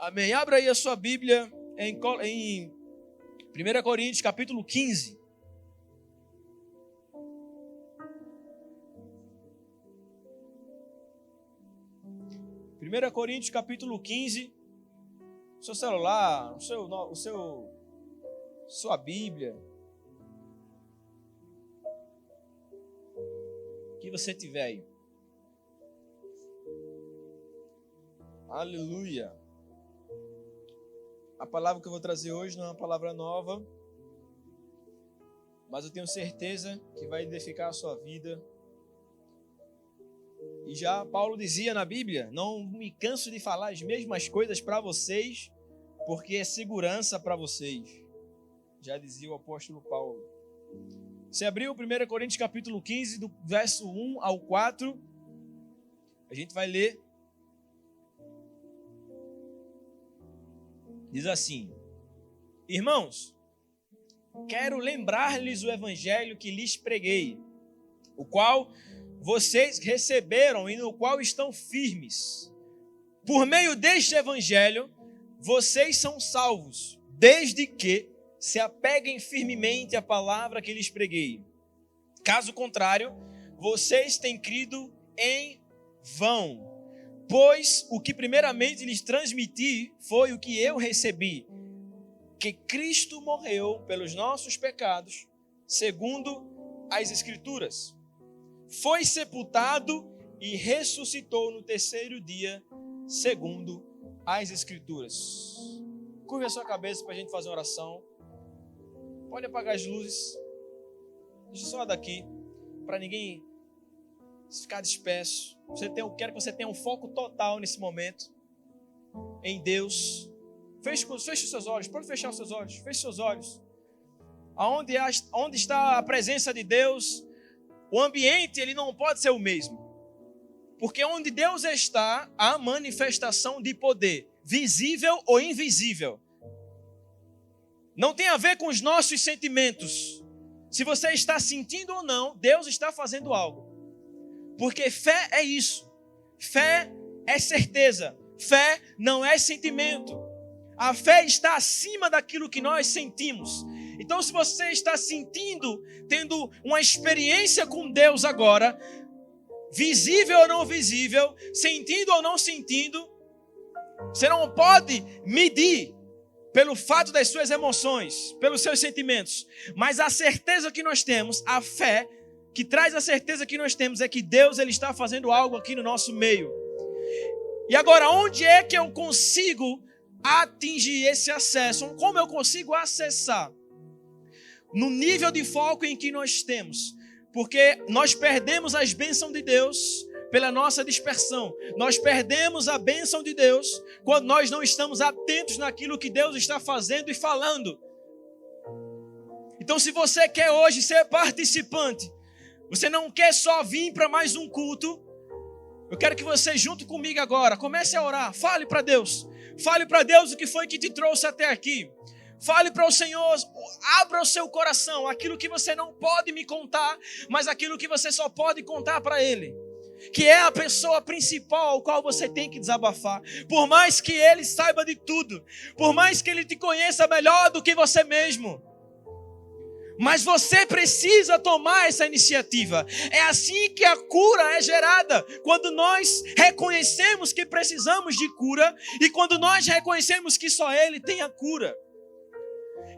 Amém. Abra aí a sua Bíblia em 1 Coríntios, capítulo 15. Coríntios, capítulo 15. Seu celular, sua Bíblia. O que você tiver aí. Aleluia. A palavra que eu vou trazer hoje não é uma palavra nova, mas eu tenho certeza que vai edificar a sua vida. E já Paulo dizia na Bíblia: não me canso de falar as mesmas coisas para vocês, porque é segurança para vocês. Já dizia o apóstolo Paulo. Você abriu 1 Coríntios capítulo 15, do verso 1 ao 4, a gente vai ler. Diz assim: irmãos, quero lembrar-lhes o evangelho que lhes preguei, o qual vocês receberam e no qual estão firmes. Por meio deste evangelho, vocês são salvos, desde que se apeguem firmemente à palavra que lhes preguei. Caso contrário, vocês têm crido em vão. Pois o que primeiramente lhes transmiti foi o que eu recebi, que Cristo morreu pelos nossos pecados, segundo as Escrituras. Foi sepultado e ressuscitou no terceiro dia, segundo as Escrituras. Curva a sua cabeça para a gente fazer uma oração. Pode apagar as luzes. Deixa só daqui, para ninguém ficar disperso. Quero que você tenha um foco total nesse momento em Deus. Feche os seus olhos. Pode fechar os seus olhos. Feche os seus olhos. Onde está a presença de Deus, o ambiente ele não pode ser o mesmo. Porque onde Deus está, há manifestação de poder, visível ou invisível. Não tem a ver com os nossos sentimentos. Se você está sentindo ou não, Deus está fazendo algo. Porque fé é isso. Fé é certeza. Fé não é sentimento. A fé está acima daquilo que nós sentimos. Então, se você está sentindo, tendo uma experiência com Deus agora, visível ou não visível, sentindo ou não sentindo, você não pode medir pelo fato das suas emoções, pelos seus sentimentos. Mas a certeza que nós temos, a fé, que traz a certeza que nós temos é que Deus ele está fazendo algo aqui no nosso meio. E agora, onde é que eu consigo atingir esse acesso? Como eu consigo acessar? No nível de foco em que nós temos. Porque nós perdemos as bênçãos de Deus pela nossa dispersão. Nós perdemos a bênção de Deus quando nós não estamos atentos naquilo que Deus está fazendo e falando. Então, se você quer hoje ser participante, você não quer só vir para mais um culto, eu quero que você junto comigo agora, comece a orar, fale para Deus. Fale para Deus o que foi que te trouxe até aqui. Fale para o Senhor, abra o seu coração, aquilo que você não pode me contar, mas aquilo que você só pode contar para Ele. Que é a pessoa principal ao qual você tem que desabafar. Por mais que Ele saiba de tudo, por mais que Ele te conheça melhor do que você mesmo. Mas você precisa tomar essa iniciativa. É assim que a cura é gerada. Quando nós reconhecemos que precisamos de cura e quando nós reconhecemos que só Ele tem a cura.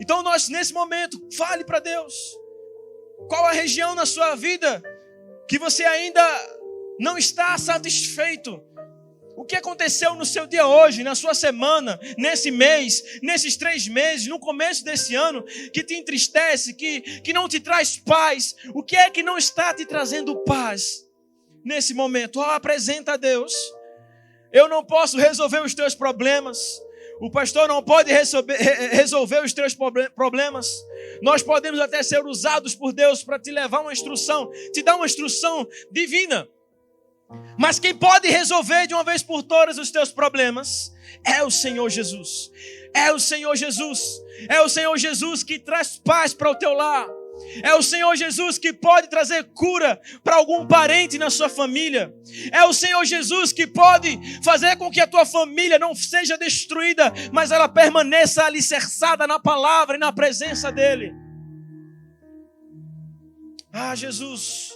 Então nós, nesse momento, fale para Deus. Qual a região na sua vida que você ainda não está satisfeito? O que aconteceu no seu dia hoje, na sua semana, nesse mês, nesses 3 meses, no começo desse ano, que te entristece, que não te traz paz? O que é que não está te trazendo paz nesse momento? Apresenta a Deus. Eu não posso resolver os teus problemas. O pastor não pode resolver os teus problemas. Nós podemos até ser usados por Deus para te levar uma instrução, te dar uma instrução divina. Mas quem pode resolver de uma vez por todas os teus problemas é o Senhor Jesus. É o Senhor Jesus. É o Senhor Jesus que traz paz para o teu lar. É o Senhor Jesus que pode trazer cura para algum parente na sua família. É o Senhor Jesus que pode fazer com que a tua família não seja destruída, mas ela permaneça alicerçada na palavra e na presença dEle. Ah, Jesus,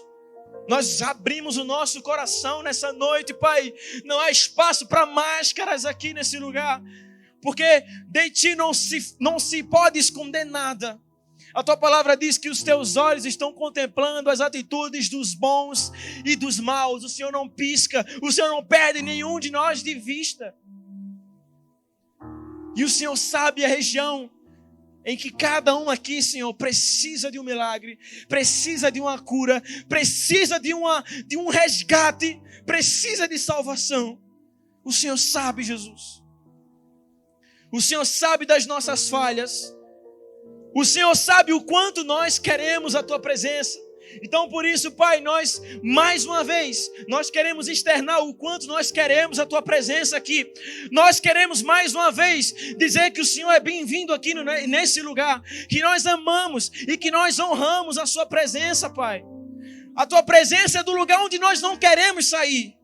nós abrimos o nosso coração nessa noite, Pai. Não há espaço para máscaras aqui nesse lugar, porque de Ti não se pode esconder nada. A Tua palavra diz que os Teus olhos estão contemplando as atitudes dos bons e dos maus. O Senhor não pisca, o Senhor não perde nenhum de nós de vista. E o Senhor sabe a região em que cada um aqui, Senhor, precisa de um milagre, precisa de uma cura, precisa de um resgate, precisa de salvação. O Senhor sabe, Jesus. O Senhor sabe das nossas falhas. O Senhor sabe o quanto nós queremos a Tua presença. Então, por isso, Pai, nós, mais uma vez, nós queremos externar o quanto nós queremos a Tua presença aqui. Nós queremos, mais uma vez, dizer que o Senhor é bem-vindo aqui nesse lugar, que nós amamos e que nós honramos a Sua presença, Pai. A Tua presença é do lugar onde nós não queremos sair.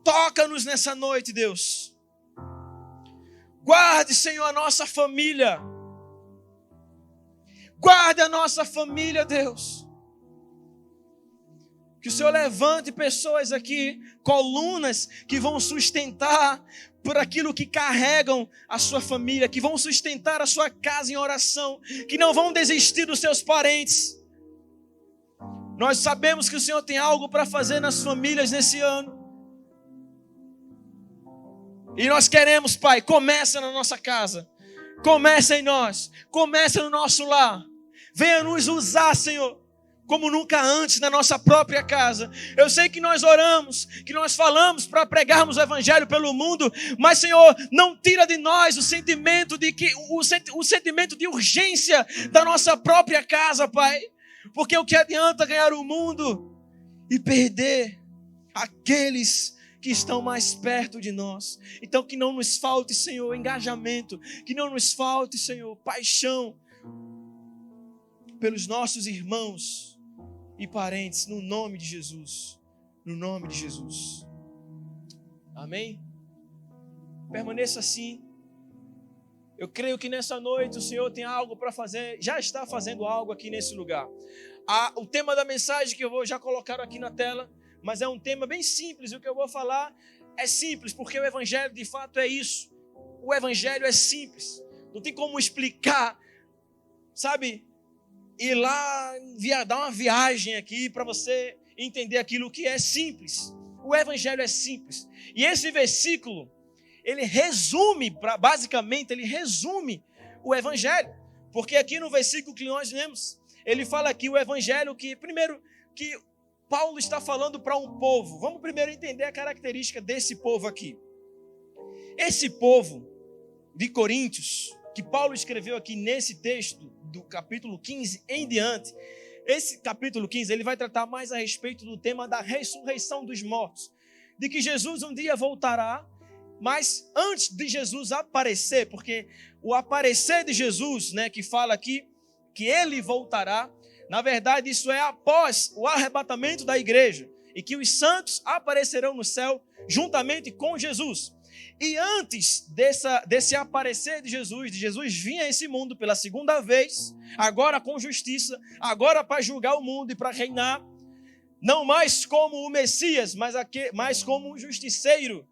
Toca-nos nessa noite, Deus. Guarde, Senhor, a nossa família. Guarde a nossa família, Deus. Que o Senhor levante pessoas aqui, colunas que vão sustentar por aquilo que carregam a sua família, que vão sustentar a sua casa em oração, que não vão desistir dos seus parentes. Nós sabemos que o Senhor tem algo para fazer nas famílias nesse ano. E nós queremos, Pai, começa na nossa casa, começa em nós, começa no nosso lar. Venha nos usar, Senhor, como nunca antes na nossa própria casa. Eu sei que nós oramos, que nós falamos para pregarmos o Evangelho pelo mundo, mas, Senhor, não tira de nós o sentimento de urgência da nossa própria casa, Pai. Porque o que adianta ganhar o mundo e perder aqueles que estão mais perto de nós? Então que não nos falte, Senhor, engajamento, que não nos falte, Senhor, paixão pelos nossos irmãos e parentes, no nome de Jesus, no nome de Jesus. Amém? Permaneça assim. Eu creio que nessa noite o Senhor tem algo para fazer, já está fazendo algo aqui nesse lugar. O tema da mensagem que eu vou já colocar aqui na tela, mas é um tema bem simples. O que eu vou falar é simples, porque o Evangelho de fato é isso. O Evangelho é simples. Não tem como explicar, sabe? Ir lá, dar uma viagem aqui para você entender aquilo que é simples. O Evangelho é simples. E esse versículo, ele resume, basicamente, ele resume o Evangelho. Porque aqui no versículo que nós lemos, ele fala aqui o Evangelho que, primeiro, que Paulo está falando para um povo. Vamos primeiro entender a característica desse povo aqui. Esse povo de Coríntios, que Paulo escreveu aqui nesse texto, do capítulo 15 em diante, esse capítulo 15, ele vai tratar mais a respeito do tema da ressurreição dos mortos. De que Jesus um dia voltará, mas antes de Jesus aparecer, porque o aparecer de Jesus, né, que fala aqui, que ele voltará, na verdade, isso é após o arrebatamento da igreja, e que os santos aparecerão no céu juntamente com Jesus. E antes desse aparecer de Jesus vir a esse mundo pela segunda vez, agora com justiça, agora para julgar o mundo e para reinar, não mais como o Messias, mas como um justiceiro.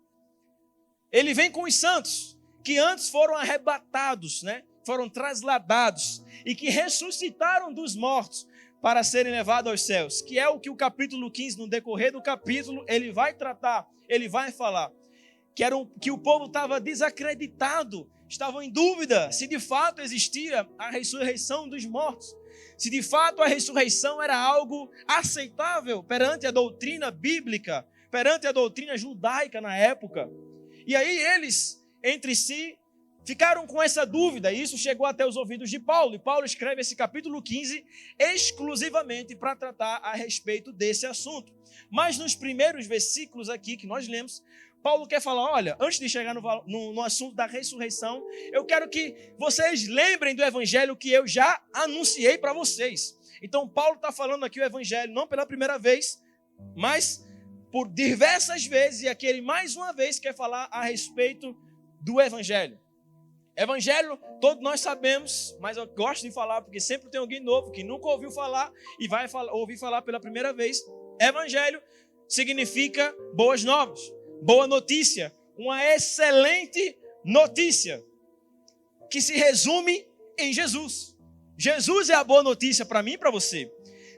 Ele vem com os santos, que antes foram arrebatados, né? Foram trasladados e que ressuscitaram dos mortos para serem levados aos céus, que é o que o capítulo 15, no decorrer do capítulo, ele vai tratar, ele vai falar, que o povo estava desacreditado, estavam em dúvida se de fato existia a ressurreição dos mortos, se de fato a ressurreição era algo aceitável perante a doutrina bíblica, perante a doutrina judaica na época. E aí eles, entre si, ficaram com essa dúvida, e isso chegou até os ouvidos de Paulo, e Paulo escreve esse capítulo 15 exclusivamente para tratar a respeito desse assunto. Mas nos primeiros versículos aqui que nós lemos, Paulo quer falar, olha, antes de chegar no assunto da ressurreição, eu quero que vocês lembrem do evangelho que eu já anunciei para vocês. Então, Paulo está falando aqui o evangelho, não pela primeira vez, mas por diversas vezes, e aqui ele mais uma vez quer falar a respeito do evangelho. Evangelho, todos nós sabemos, mas eu gosto de falar porque sempre tem alguém novo que nunca ouviu falar e vai ouvir falar pela primeira vez. Evangelho significa boas novas, boa notícia, uma excelente notícia que se resume em Jesus. Jesus é a boa notícia para mim e para você.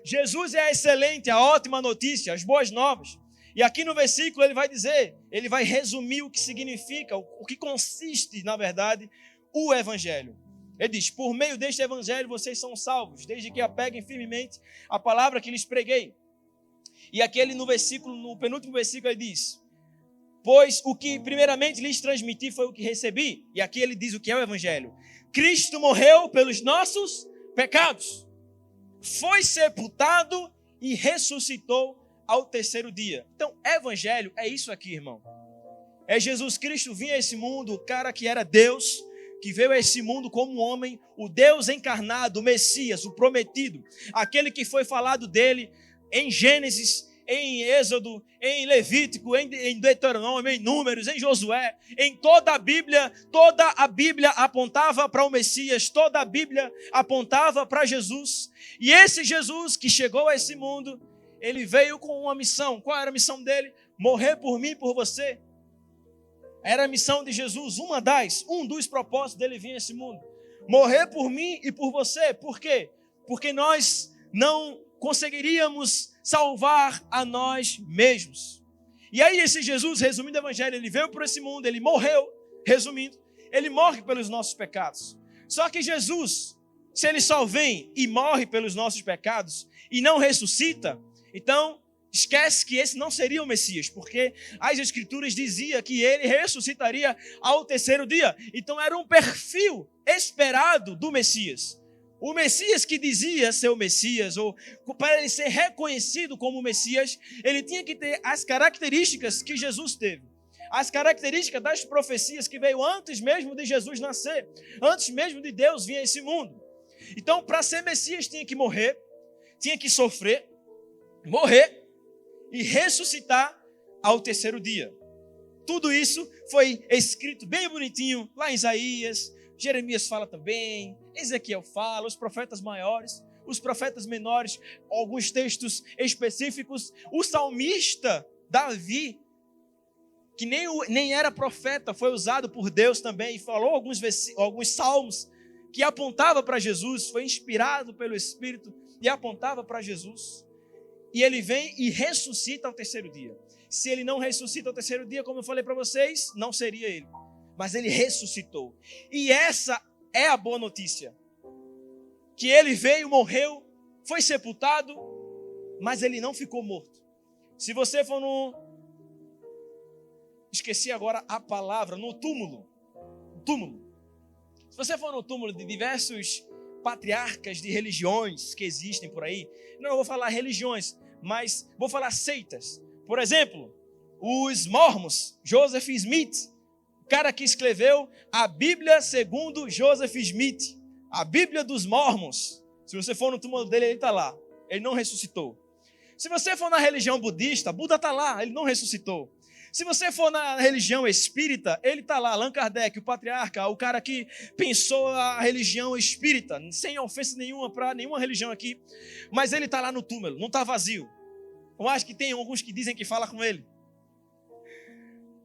Jesus é a excelente, a ótima notícia, as boas novas. E aqui no versículo ele vai dizer, ele vai resumir o que significa, o que consiste, na verdade, o evangelho. Ele diz, por meio deste evangelho vocês são salvos, desde que apeguem firmemente a palavra que lhes preguei. E aqui ele no penúltimo versículo ele diz, pois o que primeiramente lhes transmiti foi o que recebi. E aqui ele diz o que é o evangelho. Cristo morreu pelos nossos pecados, foi sepultado e ressuscitou ao terceiro dia. Então, evangelho é isso aqui, irmão. É Jesus Cristo vir a esse mundo, o cara que era Deus, que veio a esse mundo como homem, o Deus encarnado, o Messias, o prometido, aquele que foi falado dele em Gênesis, em Êxodo, em Levítico, em Deuteronômio, em Números, em Josué, em toda a Bíblia apontava para o Messias, toda a Bíblia apontava para Jesus. E esse Jesus que chegou a esse mundo, ele veio com uma missão. Qual era a missão dele? Morrer por mim e por você. Era a missão de Jesus, um dos propósitos dele vir a esse mundo. Morrer por mim e por você. Por quê? Porque nós não conseguiríamos salvar a nós mesmos. E aí esse Jesus, resumindo o evangelho, ele veio por esse mundo, ele morreu, resumindo, ele morre pelos nossos pecados. Só que Jesus, se ele só vem e morre pelos nossos pecados e não ressuscita, então esquece que esse não seria o Messias, porque as Escrituras diziam que ele ressuscitaria ao terceiro dia. Então era um perfil esperado do Messias. O Messias que dizia ser o Messias, ou para ele ser reconhecido como Messias, ele tinha que ter as características que Jesus teve. As características das profecias que veio antes mesmo de Jesus nascer, antes mesmo de Deus vir a esse mundo. Então, para ser Messias, tinha que morrer, tinha que sofrer, morrer e ressuscitar ao terceiro dia. Tudo isso foi escrito bem bonitinho lá em Isaías, Jeremias fala também, Ezequiel fala, os profetas maiores, os profetas menores, alguns textos específicos. O salmista Davi, que nem era profeta, foi usado por Deus também e falou alguns salmos que apontava para Jesus, foi inspirado pelo Espírito e apontava para Jesus. E ele vem e ressuscita ao terceiro dia. Se ele não ressuscita ao terceiro dia, como eu falei para vocês, não seria ele. Mas ele ressuscitou. E essa é a boa notícia. Que ele veio, morreu, foi sepultado, mas ele não ficou morto. Se você for esqueci agora a palavra, no túmulo. Se você for no túmulo de diversos patriarcas de religiões que existem por aí, não vou falar religiões, mas vou falar seitas. Por exemplo, os mormons, Joseph Smith, o cara que escreveu a Bíblia segundo Joseph Smith, a Bíblia dos mormons. Se você for no túmulo dele, ele está lá, ele não ressuscitou. Se você for na religião budista, Buda está lá, ele não ressuscitou. Se você for na religião espírita, ele está lá, Allan Kardec, o patriarca, o cara que pensou a religião espírita, sem ofensa nenhuma para nenhuma religião aqui, mas ele está lá no túmulo, não está vazio. Eu acho que tem alguns que dizem que fala com ele.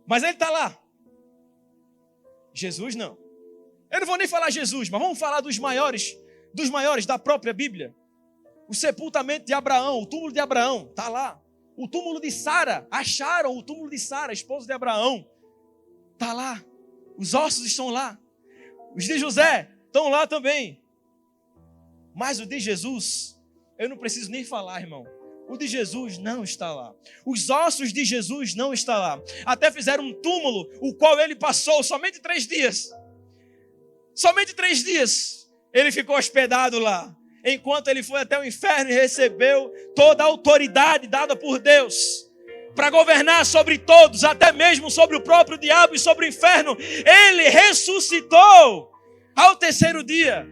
Mas ele está lá. Jesus não. Eu não vou nem falar Jesus, mas vamos falar dos maiores da própria Bíblia. O sepultamento de Abraão, o túmulo de Abraão, está lá. O túmulo de Sara, acharam o túmulo de Sara, esposa de Abraão. Está lá. Os ossos estão lá. Os de José estão lá também. Mas o de Jesus, eu não preciso nem falar, irmão. O de Jesus não está lá. Os ossos de Jesus não estão lá. Até fizeram um túmulo, o qual ele passou somente 3 dias. Somente 3 dias ele ficou hospedado lá. Enquanto ele foi até o inferno e recebeu toda a autoridade dada por Deus para governar sobre todos, até mesmo sobre o próprio diabo e sobre o inferno. Ele ressuscitou ao terceiro dia.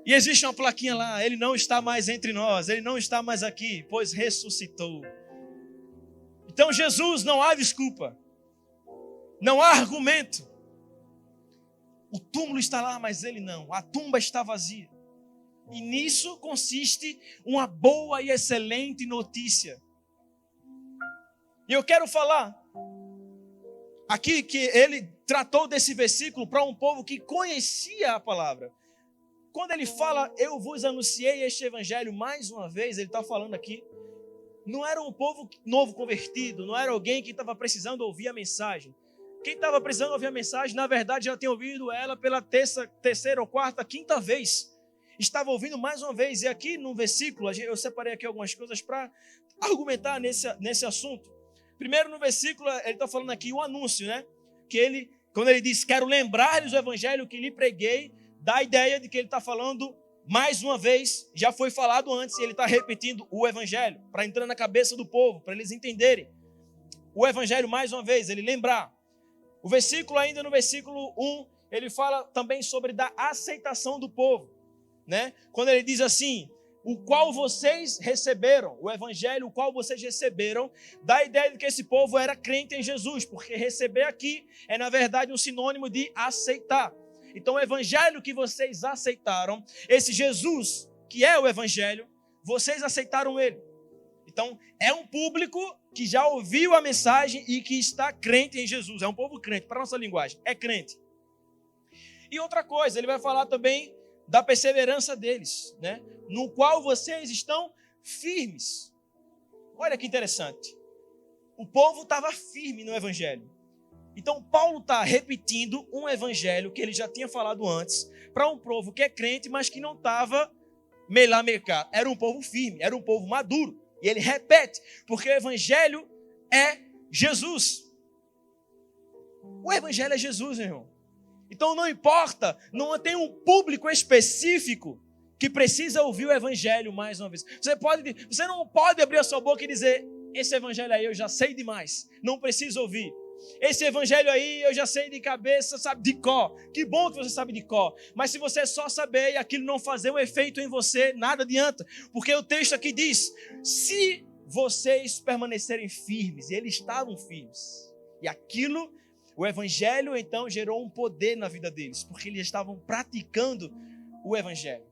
E existe uma plaquinha lá: ele não está mais entre nós, ele não está mais aqui, pois ressuscitou. Então Jesus, não há desculpa, não há argumento. O túmulo está lá, mas ele não. A tumba está vazia. E nisso consiste uma boa e excelente notícia. E eu quero falar aqui que ele tratou desse versículo para um povo que conhecia a palavra. Quando ele fala, eu vos anunciei este evangelho mais uma vez, ele está falando aqui, não era um povo novo convertido, não era alguém que estava precisando ouvir a mensagem. Quem estava precisando ouvir a mensagem, na verdade, já tinha ouvido ela pela terceira ou quarta, quinta vez. Estava ouvindo mais uma vez. E aqui no versículo, eu separei aqui algumas coisas para argumentar nesse assunto. Primeiro, no versículo, ele está falando aqui o anúncio, né? Que ele, quando ele diz, quero lembrar-lhes o evangelho que lhe preguei, dá a ideia de que ele está falando mais uma vez, já foi falado antes, e ele está repetindo o evangelho, para entrar na cabeça do povo, para eles entenderem. O evangelho mais uma vez, ele lembrar. O versículo ainda, no versículo 1, ele fala também sobre da aceitação do povo, né? Quando ele diz assim, o qual vocês receberam, o evangelho, o qual vocês receberam, dá a ideia de que esse povo era crente em Jesus, porque receber aqui é, na verdade, um sinônimo de aceitar. Então, o evangelho que vocês aceitaram, esse Jesus, que é o evangelho, vocês aceitaram ele. Então, é um público que já ouviu a mensagem e que está crente em Jesus. É um povo crente, para a nossa linguagem, é crente. E outra coisa, ele vai falar também da perseverança deles, né? No qual vocês estão firmes. Olha que interessante. O povo estava firme no evangelho. Então, Paulo está repetindo um evangelho que ele já tinha falado antes para um povo que é crente, mas que não estava melá-mercá. Era um povo firme, era um povo maduro. E ele repete, porque o evangelho é Jesus. O evangelho é Jesus, meu irmão. Então não importa, não tem um público específico que precisa ouvir o evangelho mais uma vez. Você não pode abrir a sua boca e dizer, esse evangelho aí eu já sei demais, não preciso ouvir. Esse evangelho aí eu já sei de cabeça, sabe, de cor. Que bom que você sabe de cor. Mas se você só saber e aquilo não fazer um efeito em você, nada adianta. Porque o texto aqui diz, se vocês permanecerem firmes, e eles estavam firmes. E aquilo, o evangelho então gerou um poder na vida deles, porque eles estavam praticando o evangelho.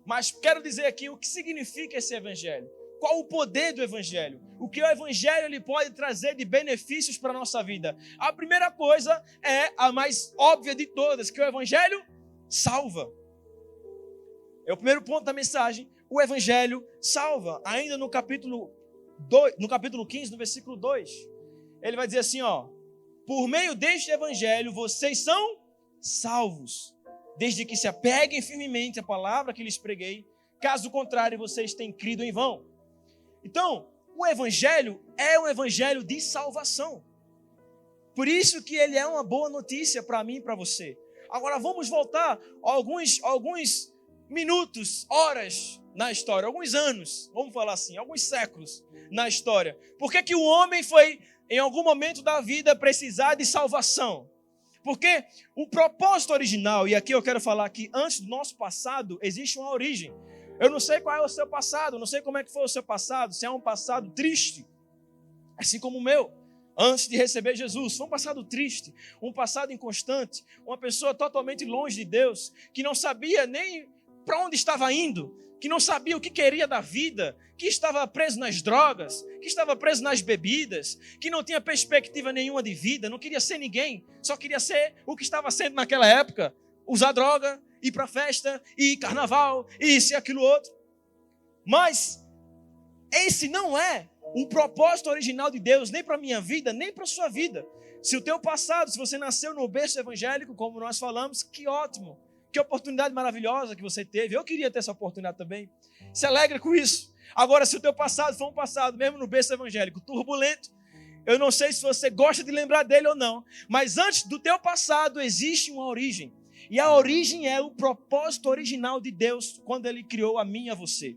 Mas quero dizer aqui o que significa esse evangelho. Qual o poder do evangelho? O que o evangelho ele pode trazer de benefícios para a nossa vida? A primeira coisa é a mais óbvia de todas, que o evangelho salva. É o primeiro ponto da mensagem. O evangelho salva. Ainda no capítulo 15, no versículo 2, ele vai dizer assim, ó, por meio deste evangelho vocês são salvos, desde que se apeguem firmemente à palavra que lhes preguei, caso contrário vocês têm crido em vão. Então, o evangelho é um evangelho de salvação. Por isso que ele é uma boa notícia para mim e para você. Agora vamos voltar alguns minutos, horas na história, alguns anos, vamos falar assim, alguns séculos na história. Por que o homem foi, em algum momento da vida, precisar de salvação? Porque o propósito original, e aqui eu quero falar que antes do nosso passado, existe uma origem. Eu não sei qual é o seu passado, não sei como é que foi o seu passado, se é um passado triste, assim como o meu, antes de receber Jesus. Foi um passado triste, um passado inconstante, uma pessoa totalmente longe de Deus, que não sabia nem para onde estava indo, que não sabia o que queria da vida, que estava preso nas drogas, que estava preso nas bebidas, que não tinha perspectiva nenhuma de vida, não queria ser ninguém, só queria ser o que estava sendo naquela época, usar droga, ir para festa, ir carnaval, isso e aquilo outro. Mas esse não é o propósito original de Deus, nem para a minha vida, nem para a sua vida. Se o teu passado, se você nasceu no berço evangélico, como nós falamos, que ótimo, que oportunidade maravilhosa que você teve. Eu queria ter essa oportunidade também. Se alegra com isso. Agora, se o teu passado foi um passado, mesmo no berço evangélico, turbulento, eu não sei se você gosta de lembrar dele ou não, mas antes do teu passado existe uma origem. E a origem é o propósito original de Deus quando Ele criou a mim e a você.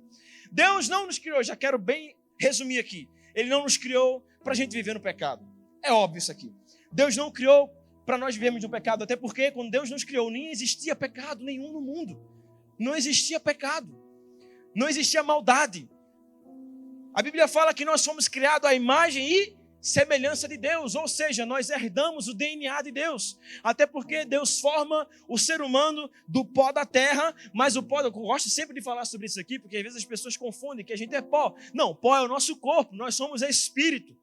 Deus não nos criou, já quero bem resumir aqui. Ele não nos criou para a gente viver no pecado. É óbvio isso aqui. Deus não criou para nós vivermos no pecado, até porque quando Deus nos criou, nem existia pecado nenhum no mundo. Não existia pecado. Não existia maldade. A Bíblia fala que nós fomos criados à imagem e semelhança de Deus, ou seja, nós herdamos o DNA de Deus, até porque Deus forma o ser humano do pó da terra, mas o pó, eu gosto sempre de falar sobre isso aqui, porque às vezes as pessoas confundem que a gente é pó. Não, pó é o nosso corpo, nós somos espírito.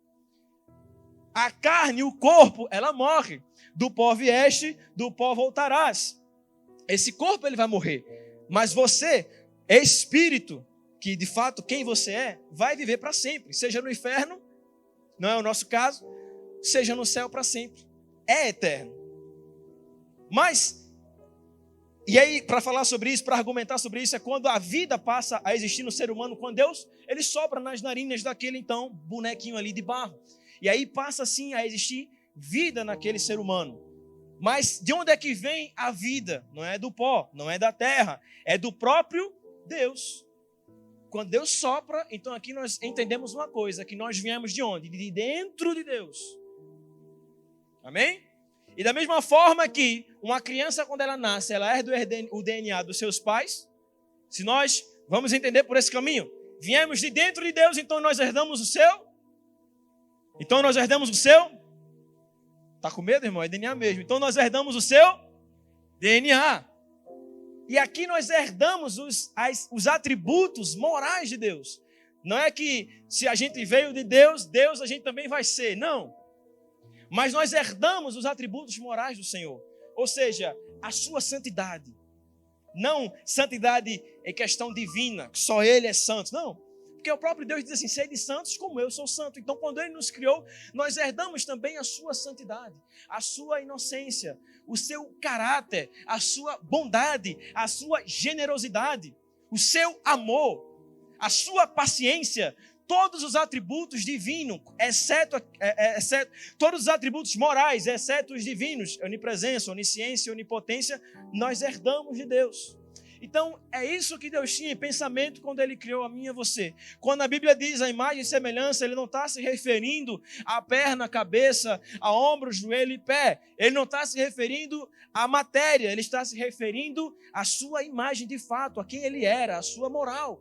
A carne, o corpo, ela morre. Do pó vieste, do pó voltarás. Esse corpo ele vai morrer, mas você é espírito, que de fato quem você é, vai viver para sempre, seja no inferno, não é o nosso caso, seja no céu para sempre. É eterno. Mas, e aí para falar sobre isso, para argumentar sobre isso, é quando a vida passa a existir no ser humano, quando Deus, ele sopra nas narinas daquele então bonequinho ali de barro. E aí passa assim a existir vida naquele ser humano. Mas de onde é que vem a vida? Não é do pó, não é da terra, é do próprio Deus. Quando Deus sopra, então aqui nós entendemos uma coisa, que nós viemos de onde? De dentro de Deus. Amém? E da mesma forma que uma criança, quando ela nasce, ela herda o DNA dos seus pais, se nós vamos entender por esse caminho, viemos de dentro de Deus, então nós herdamos o seu? Então nós herdamos o seu? Tá com medo, irmão? É DNA mesmo. Então nós herdamos o seu DNA. E aqui nós herdamos os atributos morais de Deus. Não é que se a gente veio de Deus, Deus a gente também vai ser. Não. Mas nós herdamos os atributos morais do Senhor. Ou seja, a sua santidade. Não santidade em questão divina, que só Ele é santo. Não. Porque o próprio Deus diz assim, sede santos como eu sou santo. Então quando Ele nos criou, nós herdamos também a sua santidade, a sua inocência, o seu caráter, a sua bondade, a sua generosidade, o seu amor, a sua paciência, todos os atributos divinos, exceto todos os atributos morais, exceto os divinos, onipresença, onisciência, onipotência, nós herdamos de Deus. Então, é isso que Deus tinha em pensamento quando Ele criou a mim e a você. Quando a Bíblia diz a imagem e semelhança, Ele não está se referindo à perna, à cabeça, a ombro, joelho e pé. Ele não está se referindo à matéria, Ele está se referindo à sua imagem de fato, a quem Ele era, a sua moral.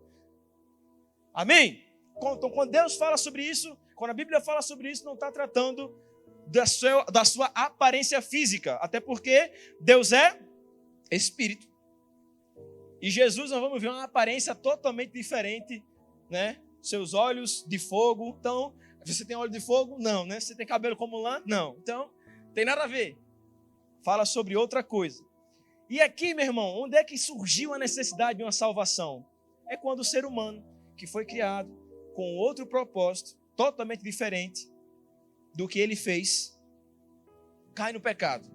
Amém? Então, quando Deus fala sobre isso, quando a Bíblia fala sobre isso, não está tratando da sua aparência física, até porque Deus é Espírito. E Jesus, nós vamos ver uma aparência totalmente diferente, né? Seus olhos de fogo. Então, você tem olho de fogo? Não, né? Você tem cabelo como lã? Não. Então, tem nada a ver. Fala sobre outra coisa. E aqui, meu irmão, onde é que surgiu a necessidade de uma salvação? É quando o ser humano, que foi criado com outro propósito, totalmente diferente do que ele fez, cai no pecado.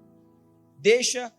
Deixa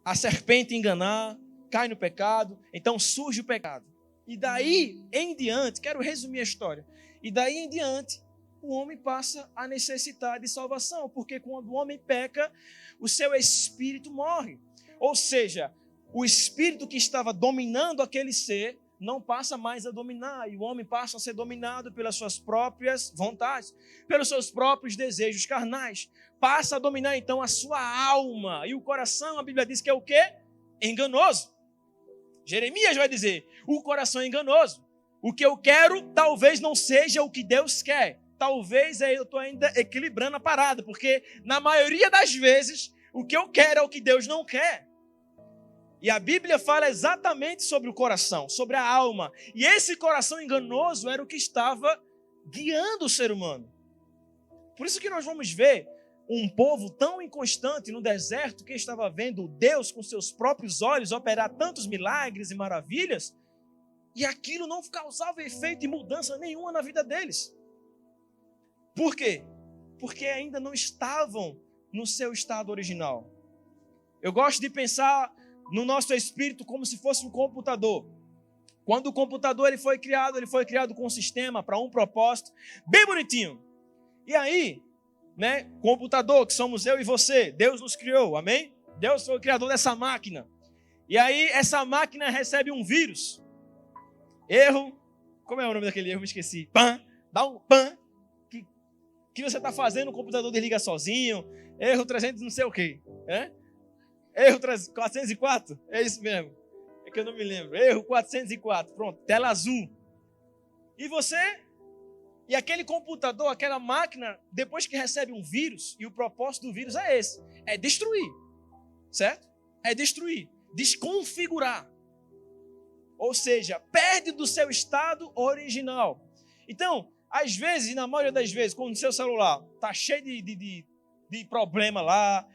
a serpente enganar, cai no pecado, então surge o pecado. E daí em diante, quero resumir a história, e daí em diante, o homem passa a necessitar de salvação, porque quando o homem peca, o seu espírito morre. Ou seja, o espírito que estava dominando aquele ser, não passa mais a dominar, e o homem passa a ser dominado pelas suas próprias vontades, pelos seus próprios desejos carnais, passa a dominar então a sua alma, e o coração, a Bíblia diz que é o quê? Enganoso. Jeremias vai dizer, o coração é enganoso. O que eu quero talvez não seja o que Deus quer. Talvez eu estou ainda equilibrando a parada, porque na maioria das vezes o que eu quero é o que Deus não quer. E a Bíblia fala exatamente sobre o coração, sobre a alma. E esse coração enganoso era o que estava guiando o ser humano. Por isso que nós vamos ver um povo tão inconstante no deserto que estava vendo Deus com seus próprios olhos operar tantos milagres e maravilhas, e aquilo não causava efeito e mudança nenhuma na vida deles. Por quê? Porque ainda não estavam no seu estado original. Eu gosto de pensar no nosso espírito como se fosse um computador. Quando o computador ele foi criado com um sistema para um propósito, bem bonitinho. E aí, né, computador, que somos eu e você, Deus nos criou, amém? Deus foi o criador dessa máquina. E aí, essa máquina recebe um vírus. Erro, como é o nome daquele erro? Me esqueci. dá um pan, que você está fazendo, o computador desliga sozinho, erro 300 não sei o quê. Erro 404, é isso mesmo. É que eu não me lembro. Erro 404, pronto, tela azul. E aquele computador, aquela máquina, depois que recebe um vírus, e o propósito do vírus é esse, é destruir, certo? É destruir, desconfigurar. Ou seja, perde do seu estado original. Então, às vezes, na maioria das vezes, quando o seu celular está cheio de problema lá,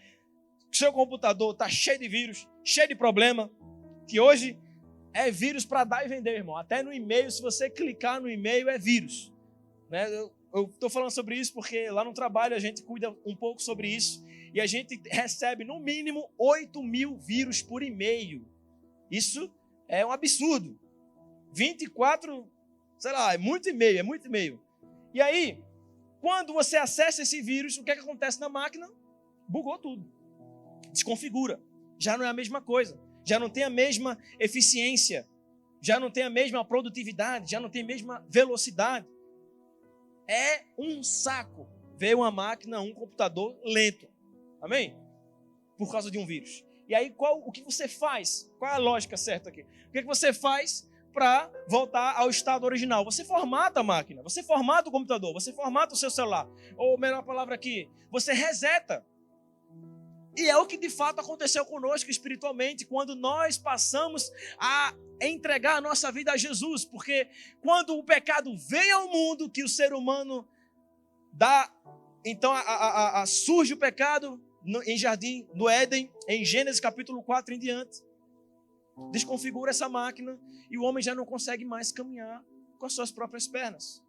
seu computador está cheio de vírus, cheio de problema, que hoje é vírus para dar e vender, irmão. Até no e-mail, se você clicar no e-mail, é vírus. Né? Eu estou falando sobre isso porque lá no trabalho a gente cuida um pouco sobre isso e a gente recebe no mínimo 8.000 vírus por e-mail. Isso é um absurdo. 24, sei lá, é muito e-mail. E aí, quando você acessa esse vírus, o que é que acontece na máquina? Bugou tudo. Desconfigura. Já não é a mesma coisa. Já não tem a mesma eficiência. Já não tem a mesma produtividade. Já não tem a mesma velocidade. É um saco ver uma máquina, um computador lento. Amém? Por causa de um vírus. E aí, o que você faz? Qual é a lógica certa aqui? O que você faz para voltar ao estado original? Você formata a máquina, você formata o computador, você formata o seu celular. Ou, melhor palavra aqui, você reseta. E é o que de fato aconteceu conosco espiritualmente, quando nós passamos a entregar a nossa vida a Jesus. Porque quando o pecado vem ao mundo, que o ser humano dá, então surge o pecado em Jardim do Éden, em Gênesis capítulo 4 em diante. Desconfigura essa máquina e o homem já não consegue mais caminhar com as suas próprias pernas.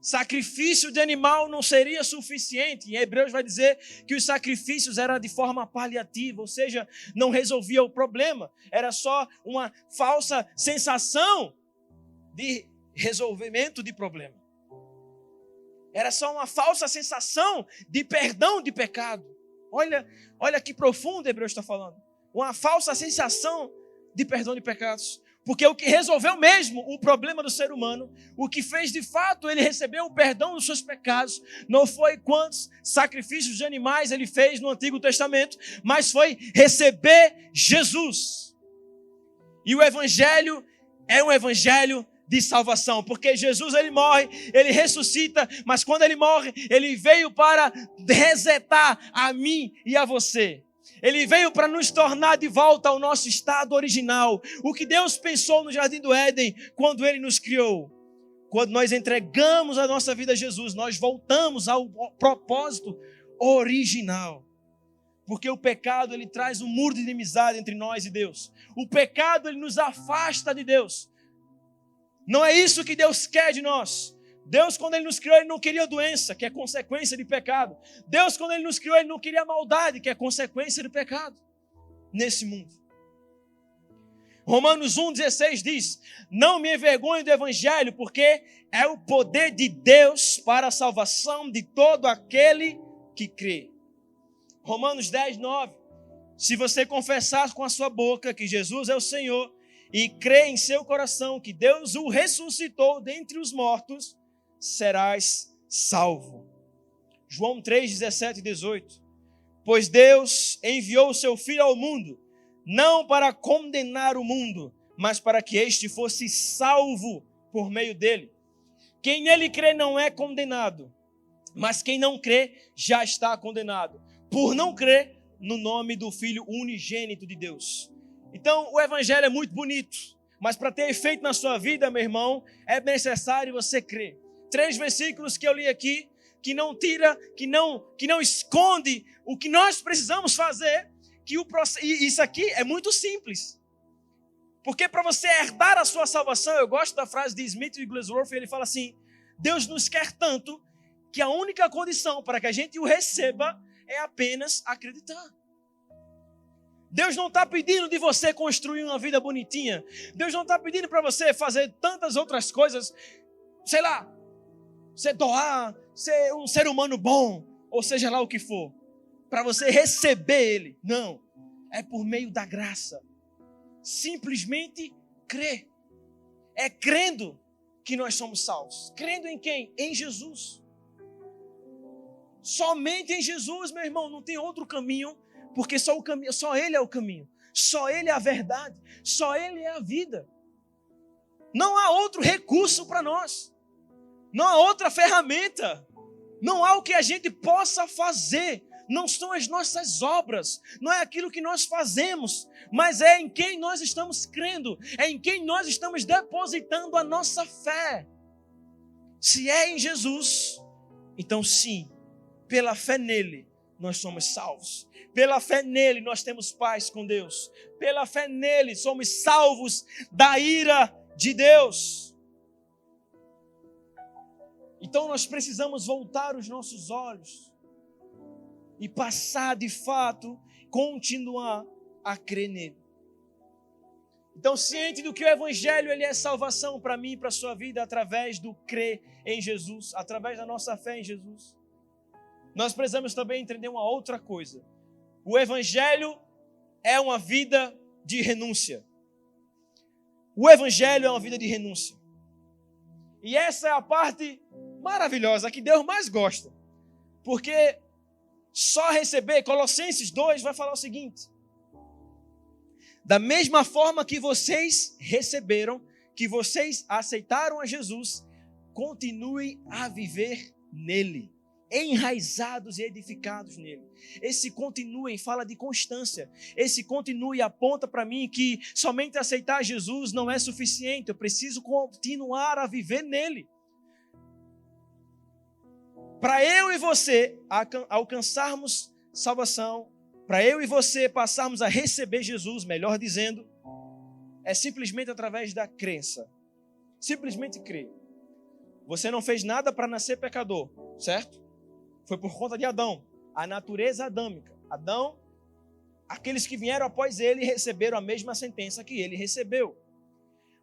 Sacrifício de animal não seria suficiente. Em Hebreus vai dizer que os sacrifícios eram de forma paliativa, ou seja, não resolvia o problema. Era só uma falsa sensação de resolvimento de problema. Era só uma falsa sensação de perdão de pecado. Olha que profundo Hebreus está falando. Uma falsa sensação de perdão de pecados. Porque o que resolveu mesmo o problema do ser humano, o que fez de fato ele receber o perdão dos seus pecados, não foi quantos sacrifícios de animais ele fez no Antigo Testamento, mas foi receber Jesus. E o Evangelho é um Evangelho de salvação, porque Jesus ele morre, ele ressuscita, mas quando ele morre, ele veio para resetar a mim e a você. Ele veio para nos tornar de volta ao nosso estado original. O que Deus pensou no Jardim do Éden quando Ele nos criou. Quando nós entregamos a nossa vida a Jesus, nós voltamos ao propósito original. Porque o pecado, ele traz um muro de inimizade entre nós e Deus. O pecado, ele nos afasta de Deus. Não é isso que Deus quer de nós. Deus, quando Ele nos criou, Ele não queria doença, que é consequência de pecado. Deus, quando Ele nos criou, Ele não queria maldade, que é consequência do pecado nesse mundo. Romanos 1,16 diz: não me envergonhe do Evangelho, porque é o poder de Deus para a salvação de todo aquele que crê. Romanos 10,9: se você confessar com a sua boca que Jesus é o Senhor e crer em seu coração que Deus o ressuscitou dentre os mortos, serás salvo. João 3, 17 e 18. Pois Deus enviou o seu Filho ao mundo, não para condenar o mundo, mas para que este fosse salvo por meio dele. Quem nele crê não é condenado, mas quem não crê já está condenado, por não crer no nome do Filho unigênito de Deus. Então, o Evangelho é muito bonito, mas para ter efeito na sua vida, meu irmão, é necessário você crer. 3 versículos que eu li aqui, que não tira, que não esconde o que nós precisamos fazer, e isso aqui é muito simples. Porque para você herdar a sua salvação, eu gosto da frase de Smith Wigglesworth, ele fala assim: Deus nos quer tanto que a única condição para que a gente o receba é apenas acreditar. Deus não está pedindo de você construir uma vida bonitinha. Deus não está pedindo para você fazer tantas outras coisas, sei lá, você doar, ser um ser humano bom, ou seja lá o que for, para você receber Ele. Não, é por meio da graça. Simplesmente crer. É crendo que nós somos salvos? Crendo em quem? Em Jesus. Somente em Jesus, meu irmão, não tem outro caminho, porque só Ele é o caminho, só Ele é a verdade, só Ele é a vida. Não há outro recurso para nós, não há outra ferramenta, não há o que a gente possa fazer, não são as nossas obras, não é aquilo que nós fazemos, mas é em quem nós estamos crendo, é em quem nós estamos depositando a nossa fé. Se é em Jesus, então sim, pela fé nele, nós somos salvos. Pela fé nele, nós temos paz com Deus. Pela fé nele, somos salvos da ira de Deus. Então nós precisamos voltar os nossos olhos e passar de fato, continuar a crer nele. Então, ciente do que o Evangelho ele é salvação para mim e para a sua vida, através do crer em Jesus, através da nossa fé em Jesus, nós precisamos também entender uma outra coisa. O Evangelho é uma vida de renúncia. O Evangelho é uma vida de renúncia. E essa é a parte maravilhosa, a que Deus mais gosta. Porque só receber, Colossenses 2 vai falar o seguinte: da mesma forma que vocês receberam, que vocês aceitaram a Jesus, continuem a viver nele, enraizados e edificados nele. Esse continuem fala de constância. Esse continue aponta para mim que somente aceitar Jesus não é suficiente. Eu preciso continuar a viver nele. Para eu e você alcançarmos salvação, para eu e você passarmos a receber Jesus, melhor dizendo, é simplesmente através da crença. Simplesmente crer. Você não fez nada para nascer pecador, certo? Foi por conta de Adão, a natureza adâmica. Adão, aqueles que vieram após ele receberam a mesma sentença que ele recebeu.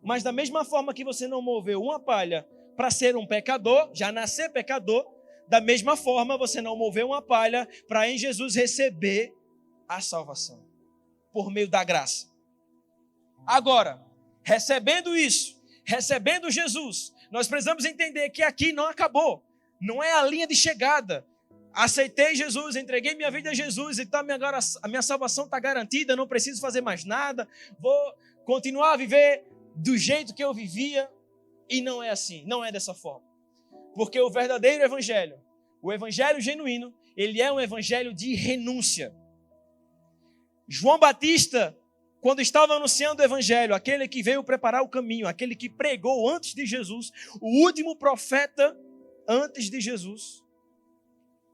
Mas da mesma forma que você não moveu uma palha para ser um pecador, já nascer pecador, da mesma forma você não moveu uma palha para em Jesus receber a salvação, por meio da graça. Agora, recebendo isso, recebendo Jesus, nós precisamos entender que aqui não acabou, não é a linha de chegada. Aceitei Jesus, entreguei minha vida a Jesus, então agora a minha salvação está garantida, não preciso fazer mais nada, vou continuar a viver do jeito que eu vivia. E não é assim, não é dessa forma. Porque o verdadeiro evangelho, o evangelho genuíno, ele é um evangelho de renúncia. João Batista, quando estava anunciando o evangelho, aquele que veio preparar o caminho, aquele que pregou antes de Jesus, o último profeta antes de Jesus,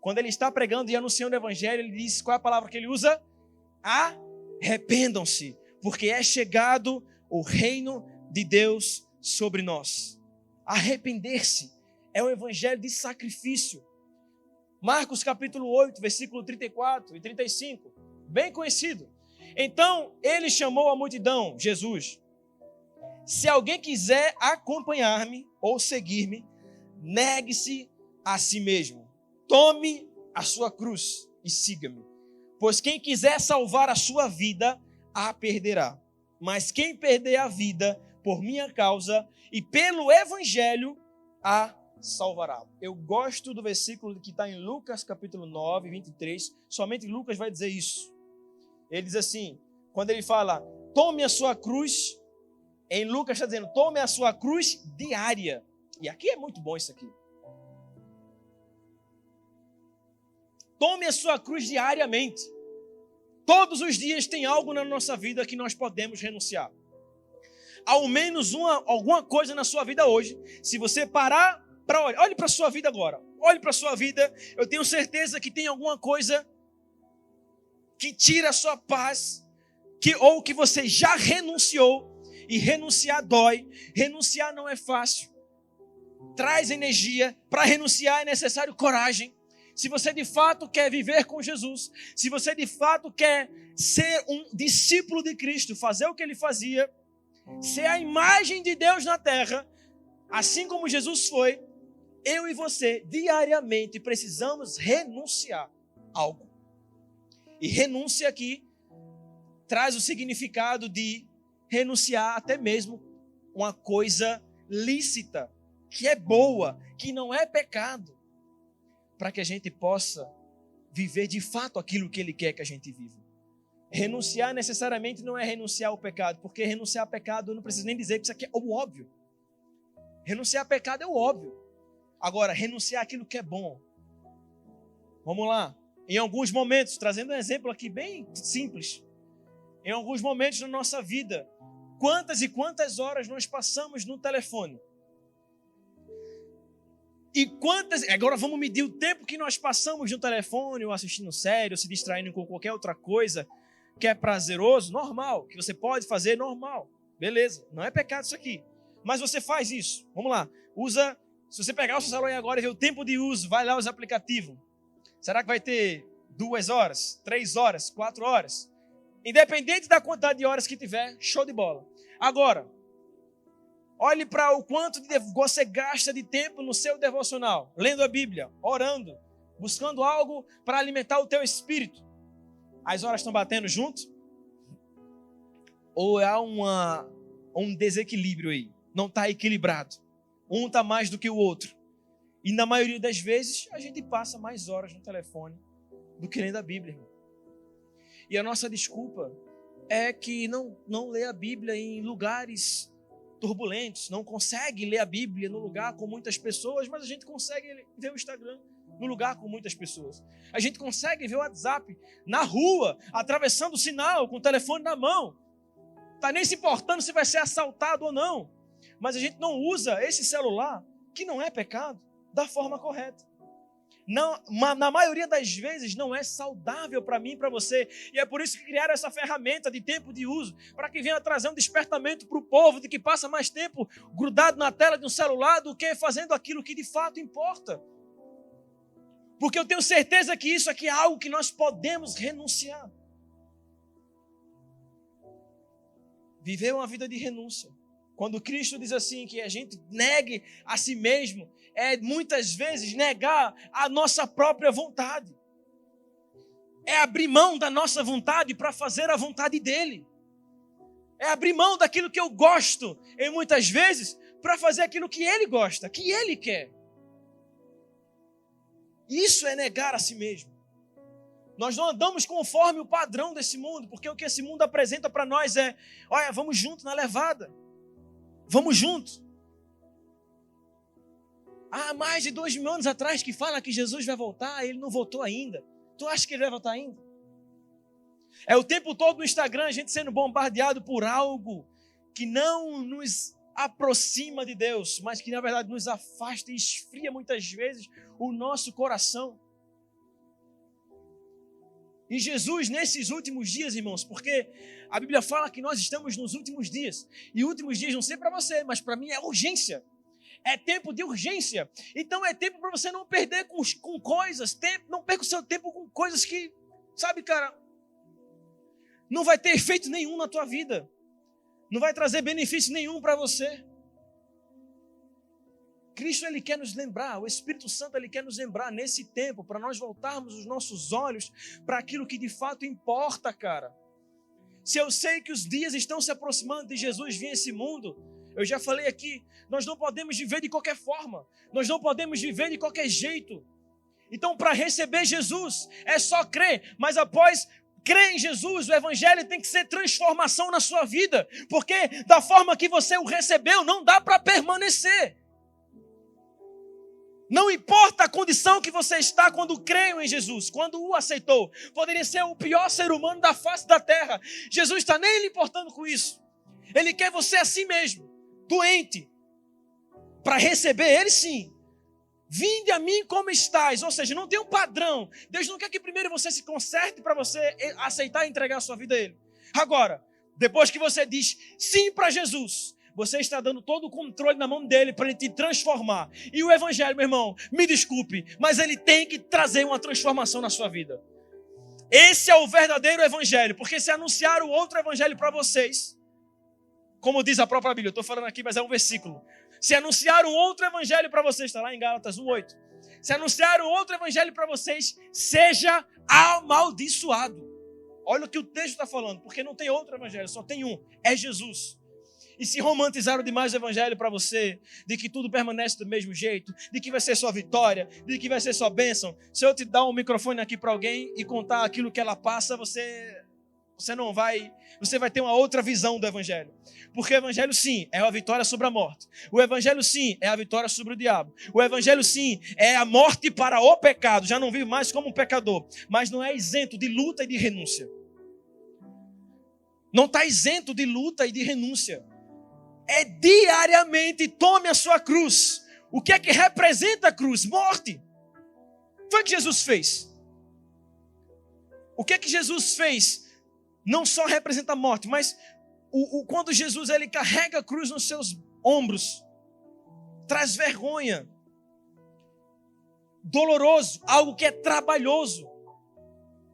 quando ele está pregando e anunciando o evangelho, ele diz, qual é a palavra que ele usa? Arrependam-se, porque é chegado o reino de Deus sobre nós. Arrepender-se é um evangelho de sacrifício. Marcos capítulo 8, versículo 34 e 35, bem conhecido. Então ele chamou a multidão, Jesus: se alguém quiser acompanhar-me ou seguir-me, negue-se a si mesmo, tome a sua cruz e siga-me. Pois quem quiser salvar a sua vida, a perderá. Mas quem perder a vida por minha causa e pelo evangelho, a salvará. Eu gosto do versículo que está em Lucas capítulo 9, 23. Somente Lucas vai dizer isso. Ele diz assim, quando ele fala, tome a sua cruz, em Lucas está dizendo, tome a sua cruz diária. E aqui é muito bom isso aqui. Tome a sua cruz diariamente. Todos os dias tem algo na nossa vida que nós podemos renunciar. Ao menos alguma coisa na sua vida hoje. Se você parar para olhar, olhe para a sua vida agora. Olhe para a sua vida. Eu tenho certeza que tem alguma coisa que tira a sua paz, ou que você já renunciou. E renunciar dói. Renunciar não é fácil. Traz energia. Para renunciar é necessário coragem. Se você de fato quer viver com Jesus, se você de fato quer ser um discípulo de Cristo, fazer o que ele fazia, ser a imagem de Deus na terra, assim como Jesus foi, eu e você diariamente precisamos renunciar algo. E renúncia aqui traz o significado de renunciar até mesmo uma coisa lícita, que é boa, que não é pecado, para que a gente possa viver de fato aquilo que Ele quer que a gente viva. Renunciar necessariamente não é renunciar ao pecado, porque renunciar ao pecado eu não preciso nem dizer que isso aqui é o óbvio. Renunciar ao pecado é o óbvio. Agora, renunciar àquilo que é bom. Vamos lá. Em alguns momentos, trazendo um exemplo aqui bem simples. Em alguns momentos na nossa vida, quantas e quantas horas nós passamos no telefone? E quantas... Agora vamos medir o tempo que nós passamos no telefone, ou assistindo série, ou se distraindo com qualquer outra coisa que é prazeroso, normal, que você pode fazer, normal. Beleza, não é pecado isso aqui. Mas você faz isso. Vamos lá. Usa... Se você pegar o seu celular agora e ver o tempo de uso, vai lá os aplicativos. Será que vai ter 2 horas, 3 horas, 4 horas? Independente da quantidade de horas que tiver, show de bola. Agora, olhe para o quanto você gasta de tempo no seu devocional, lendo a Bíblia, orando, buscando algo para alimentar o teu espírito. As horas estão batendo junto? Ou há um desequilíbrio aí? Não está equilibrado. Um está mais do que o outro. E na maioria das vezes, a gente passa mais horas no telefone do que lendo a Bíblia, irmão. E a nossa desculpa é que não lê a Bíblia em lugares turbulentos, não consegue ler a Bíblia no lugar com muitas pessoas, mas a gente consegue ver o Instagram no lugar com muitas pessoas. A gente consegue ver o WhatsApp na rua, atravessando o sinal, com o telefone na mão. Está nem se importando se vai ser assaltado ou não. Mas a gente não usa esse celular, que não é pecado, da forma correta. Não, na maioria das vezes não é saudável para mim e para você. E é por isso que criaram essa ferramenta de tempo de uso, para que venha trazer um despertamento para o povo de que passa mais tempo grudado na tela de um celular do que fazendo aquilo que de fato importa. Porque eu tenho certeza que isso aqui é algo que nós podemos renunciar. Viver uma vida de renúncia. Quando Cristo diz assim, que a gente negue a si mesmo, é muitas vezes negar a nossa própria vontade. É abrir mão da nossa vontade para fazer a vontade dele. É abrir mão daquilo que eu gosto, e muitas vezes, para fazer aquilo que ele gosta, que ele quer. Isso é negar a si mesmo. Nós não andamos conforme o padrão desse mundo, porque o que esse mundo apresenta para nós é, olha, vamos junto na levada. Vamos juntos. Há mais de 2000 anos atrás que fala que Jesus vai voltar, ele não voltou ainda. Tu acha que ele vai voltar ainda? É o tempo todo no Instagram a gente sendo bombardeado por algo que não nos aproxima de Deus, mas que na verdade nos afasta e esfria muitas vezes o nosso coração. E Jesus, nesses últimos dias, irmãos, porque a Bíblia fala que nós estamos nos últimos dias. E últimos dias, não sei para você, mas para mim é urgência. É tempo de urgência. Então é tempo para você não perder com coisas. Não perca o seu tempo com coisas que, sabe, cara, não vai ter efeito nenhum na tua vida. Não vai trazer benefício nenhum para você. Cristo, ele quer nos lembrar, o Espírito Santo, ele quer nos lembrar nesse tempo, para nós voltarmos os nossos olhos para aquilo que de fato importa, cara. Se eu sei que os dias estão se aproximando de Jesus vir a esse mundo, eu já falei aqui, nós não podemos viver de qualquer forma, nós não podemos viver de qualquer jeito. Então, para receber Jesus, é só crer, mas após crer em Jesus, o Evangelho tem que ser transformação na sua vida, porque da forma que você o recebeu, não dá para permanecer. Não importa a condição que você está quando creio em Jesus, quando o aceitou. Poderia ser o pior ser humano da face da terra. Jesus está nem lhe importando com isso. Ele quer você assim mesmo, doente. Para receber ele sim. Vinde a mim como estás. Ou seja, não tem um padrão. Deus não quer que primeiro você se conserte para você aceitar e entregar a sua vida a ele. Agora, depois que você diz sim para Jesus, você está dando todo o controle na mão dele para ele te transformar. E o Evangelho, meu irmão, me desculpe, mas ele tem que trazer uma transformação na sua vida. Esse é o verdadeiro Evangelho, porque se anunciar o outro Evangelho para vocês, como diz a própria Bíblia, eu estou falando aqui, mas é um versículo. Se anunciar um outro Evangelho para vocês, está lá em Gálatas 1:8. Se anunciar um outro Evangelho para vocês, seja amaldiçoado. Olha o que o texto está falando, porque não tem outro Evangelho, só tem um, é Jesus. E se romantizaram demais o evangelho para você, de que tudo permanece do mesmo jeito, de que vai ser só vitória, de que vai ser só bênção. Se eu te dar um microfone aqui para alguém e contar aquilo que ela passa, você vai ter uma outra visão do evangelho. Porque o evangelho sim é a vitória sobre a morte. O evangelho sim é a vitória sobre o diabo. O evangelho sim é a morte para o pecado. Já não vive mais como um pecador, mas não é isento de luta e de renúncia. Não está isento de luta e de renúncia. É diariamente, tome a sua cruz. O que é que representa a cruz? Morte. Foi o que Jesus fez. O que é que Jesus fez? Não só representa a morte, mas quando Jesus ele carrega a cruz nos seus ombros, traz vergonha, doloroso, algo que é trabalhoso,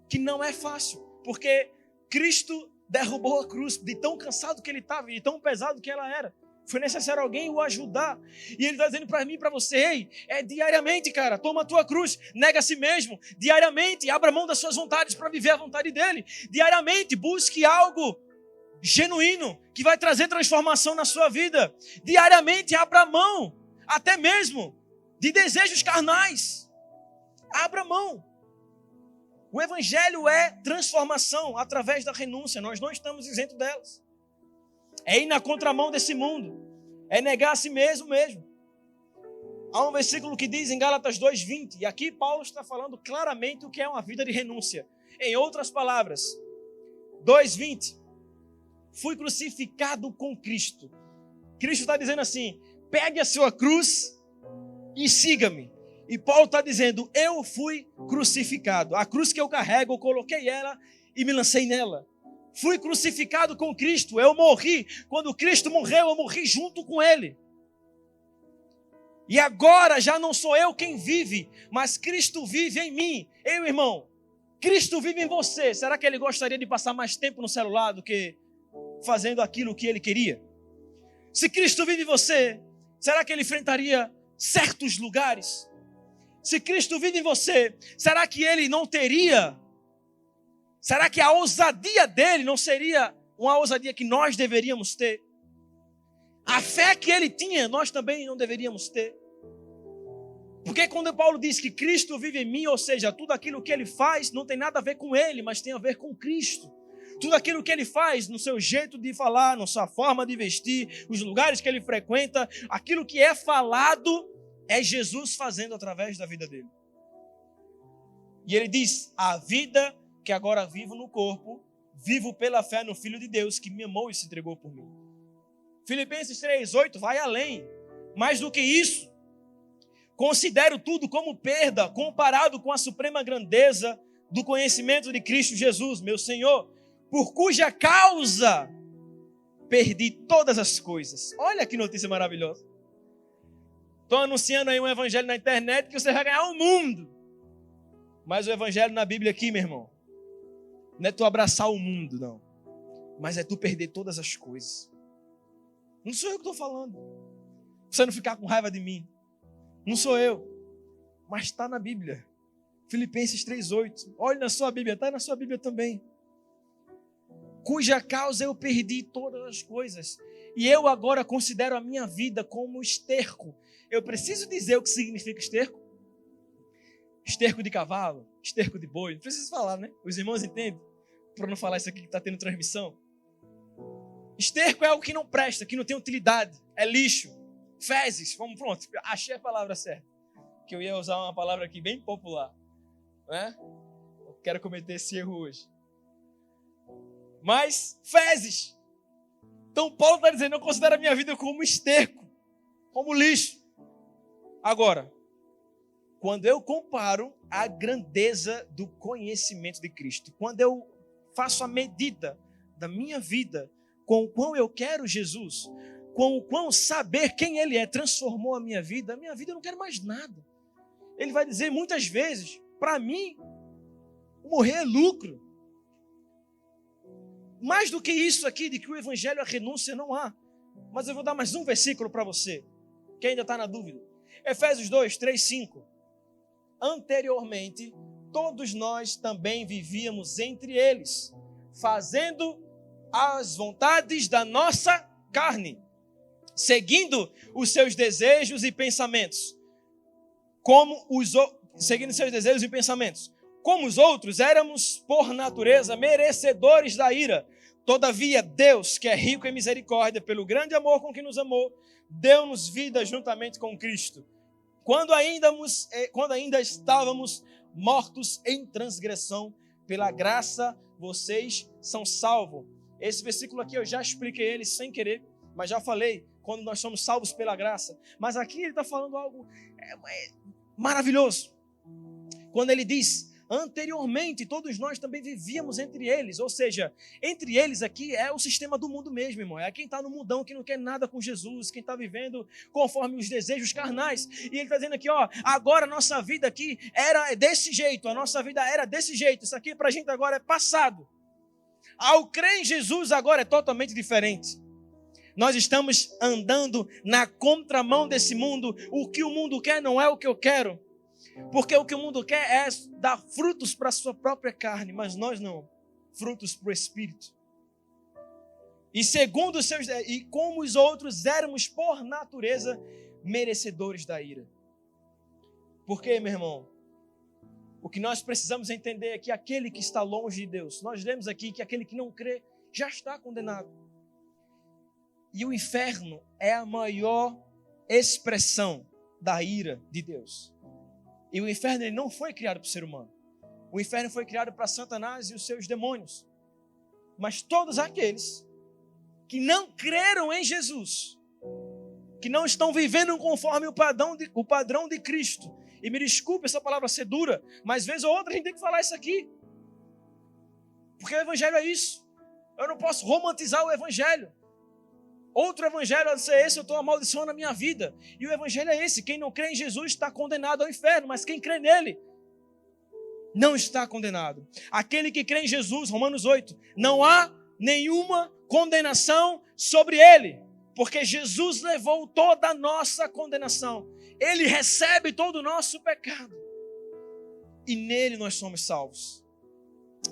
que não é fácil, porque Cristo derrubou a cruz de tão cansado que ele estava, de tão pesado que ela era. Foi necessário alguém o ajudar. E ele está dizendo para mim e para você, ei, é diariamente, cara, toma a tua cruz, nega a si mesmo. Diariamente, abra mão das suas vontades para viver a vontade dele. Diariamente, busque algo genuíno, que vai trazer transformação na sua vida. Diariamente, abra mão, até mesmo, de desejos carnais. Abra mão. O evangelho é transformação através da renúncia. Nós não estamos isentos delas. É ir na contramão desse mundo. É negar a si mesmo. Há um versículo que diz em Gálatas 2:20. E aqui Paulo está falando claramente o que é uma vida de renúncia. Em outras palavras, 2:20. Fui crucificado com Cristo. Cristo está dizendo assim, pegue a sua cruz e siga-me. E Paulo está dizendo, eu fui crucificado. A cruz que eu carrego, eu coloquei ela e me lancei nela. Fui crucificado com Cristo, eu morri. Quando Cristo morreu, eu morri junto com Ele. E agora já não sou eu quem vive, mas Cristo vive em mim. Ei, irmão, Cristo vive em você. Será que Ele gostaria de passar mais tempo no celular do que fazendo aquilo que Ele queria? Se Cristo vive em você, será que Ele enfrentaria certos lugares? Se Cristo vive em você, será que Ele não teria? Será que a ousadia dele não seria uma ousadia que nós deveríamos ter? A fé que ele tinha, nós também não deveríamos ter. Porque quando Paulo diz que Cristo vive em mim, ou seja, tudo aquilo que ele faz não tem nada a ver com ele, mas tem a ver com Cristo. Tudo aquilo que ele faz, no seu jeito de falar, na sua forma de vestir, os lugares que ele frequenta, aquilo que é falado, é Jesus fazendo através da vida dele. E ele diz, a vida que agora vivo no corpo, vivo pela fé no Filho de Deus, que me amou e se entregou por mim. Filipenses 3:8 vai além. Mais do que isso, considero tudo como perda, comparado com a suprema grandeza do conhecimento de Cristo Jesus, meu Senhor, por cuja causa perdi todas as coisas. Olha que notícia maravilhosa. Estou anunciando aí um evangelho na internet que você vai ganhar o mundo. Mas o evangelho na Bíblia aqui, meu irmão, não é tu abraçar o mundo, não. Mas é tu perder todas as coisas. Não sou eu que estou falando. Você não ficar com raiva de mim. Não sou eu. Mas está na Bíblia. Filipenses 3:8. Olhe na sua Bíblia. Está na sua Bíblia também. Cuja causa eu perdi todas as coisas. E eu agora considero a minha vida como esterco. Eu preciso dizer o que significa esterco? Esterco de cavalo, esterco de boi. Não preciso falar, né? Os irmãos entendem? Para não falar isso aqui que está tendo transmissão. Esterco é algo que não presta, que não tem utilidade. É lixo. Fezes. Vamos, pronto. Achei a palavra certa. Que eu ia usar uma palavra aqui bem popular. Né? Eu quero cometer esse erro hoje. Mas, fezes. Então Paulo está dizendo, eu considero a minha vida como esterco. Como lixo. Agora, quando eu comparo a grandeza do conhecimento de Cristo, quando eu faço a medida da minha vida com o quão eu quero Jesus, com o quão saber quem Ele é transformou a minha vida eu não quero mais nada. Ele vai dizer muitas vezes, para mim, morrer é lucro. Mais do que isso aqui, de que o evangelho é renúncia, não há. Mas eu vou dar mais um versículo para você, que ainda está na dúvida. Efésios 2:3-5. Anteriormente, todos nós também vivíamos entre eles, fazendo as vontades da nossa carne, seguindo os seus desejos e pensamentos. Seguindo seus desejos e pensamentos. Como os outros, éramos, por natureza, merecedores da ira. Todavia, Deus, que é rico em misericórdia, pelo grande amor com que nos amou, deu-nos vida juntamente com Cristo. Quando ainda estávamos mortos em transgressão, pela graça vocês são salvos. Esse versículo aqui eu já expliquei ele sem querer, mas já falei quando nós somos salvos pela graça. Mas aqui ele está falando algo maravilhoso. Quando ele diz, anteriormente todos nós também vivíamos entre eles. Ou seja, entre eles aqui é o sistema do mundo mesmo, irmão. É quem está no mundão, que não quer nada com Jesus, quem está vivendo conforme os desejos carnais. E ele está dizendo aqui, agora a nossa vida aqui era desse jeito, a nossa vida era desse jeito. Isso aqui para a gente agora é passado. Ao crer em Jesus agora é totalmente diferente. Nós estamos andando na contramão desse mundo. O que o mundo quer não é o que eu quero. Porque o que o mundo quer é dar frutos para a sua própria carne, mas nós não. Frutos para o Espírito. E como os outros, éramos por natureza merecedores da ira. Por quê, meu irmão? O que nós precisamos entender é que aquele que está longe de Deus, nós lemos aqui que aquele que não crê já está condenado. E o inferno é a maior expressão da ira de Deus. E o inferno ele não foi criado para o ser humano. O inferno foi criado para Satanás e os seus demônios. Mas todos aqueles que não creram em Jesus, que não estão vivendo conforme o padrão de Cristo. E me desculpe essa palavra ser dura, mas vez ou outra a gente tem que falar isso aqui. Porque o evangelho é isso. Eu não posso romantizar o evangelho. Outro evangelho a ser esse, eu estou amaldiçoando a minha vida. E o evangelho é esse. Quem não crê em Jesus está condenado ao inferno, mas quem crê nele não está condenado. Aquele que crê em Jesus, Romanos 8, não há nenhuma condenação sobre ele, porque Jesus levou toda a nossa condenação. Ele recebe todo o nosso pecado. E nele nós somos salvos.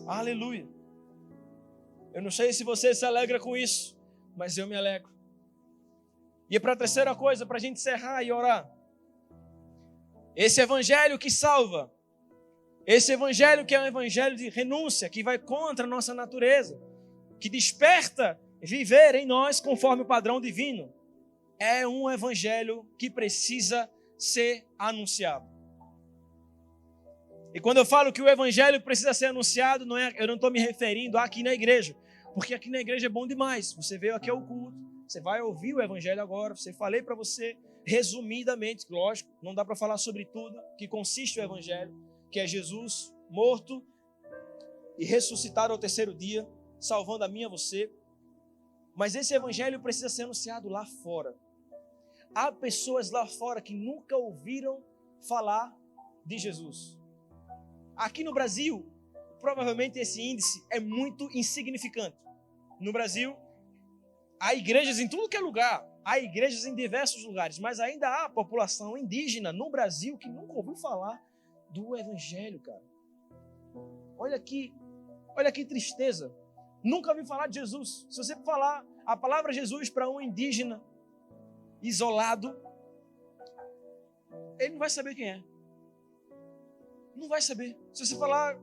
Aleluia. Eu não sei se você se alegra com isso, mas eu me alegro. E para a terceira coisa, para a gente encerrar e orar. Esse evangelho que salva. Esse evangelho que é um evangelho de renúncia, que vai contra a nossa natureza, que desperta viver em nós conforme o padrão divino. É um evangelho que precisa ser anunciado. E quando eu falo que o evangelho precisa ser anunciado, eu não estou me referindo aqui na igreja, porque aqui na igreja é bom demais. Você veio aqui ao culto, você vai ouvir o evangelho agora. Falei para você resumidamente, lógico, não dá para falar sobre tudo que consiste o evangelho, que é Jesus morto e ressuscitado ao terceiro dia, salvando a mim e a você. Mas esse evangelho precisa ser anunciado lá fora. Há pessoas lá fora que nunca ouviram falar de Jesus. Aqui no Brasil, provavelmente esse índice é muito insignificante. No Brasil, há igrejas em tudo que é lugar, há igrejas em diversos lugares, mas ainda há população indígena no Brasil que nunca ouviu falar do evangelho, cara. Olha que tristeza. Nunca ouviu falar de Jesus. Se você falar a palavra Jesus para um indígena isolado, ele não vai saber quem é. Não vai saber. Se você falar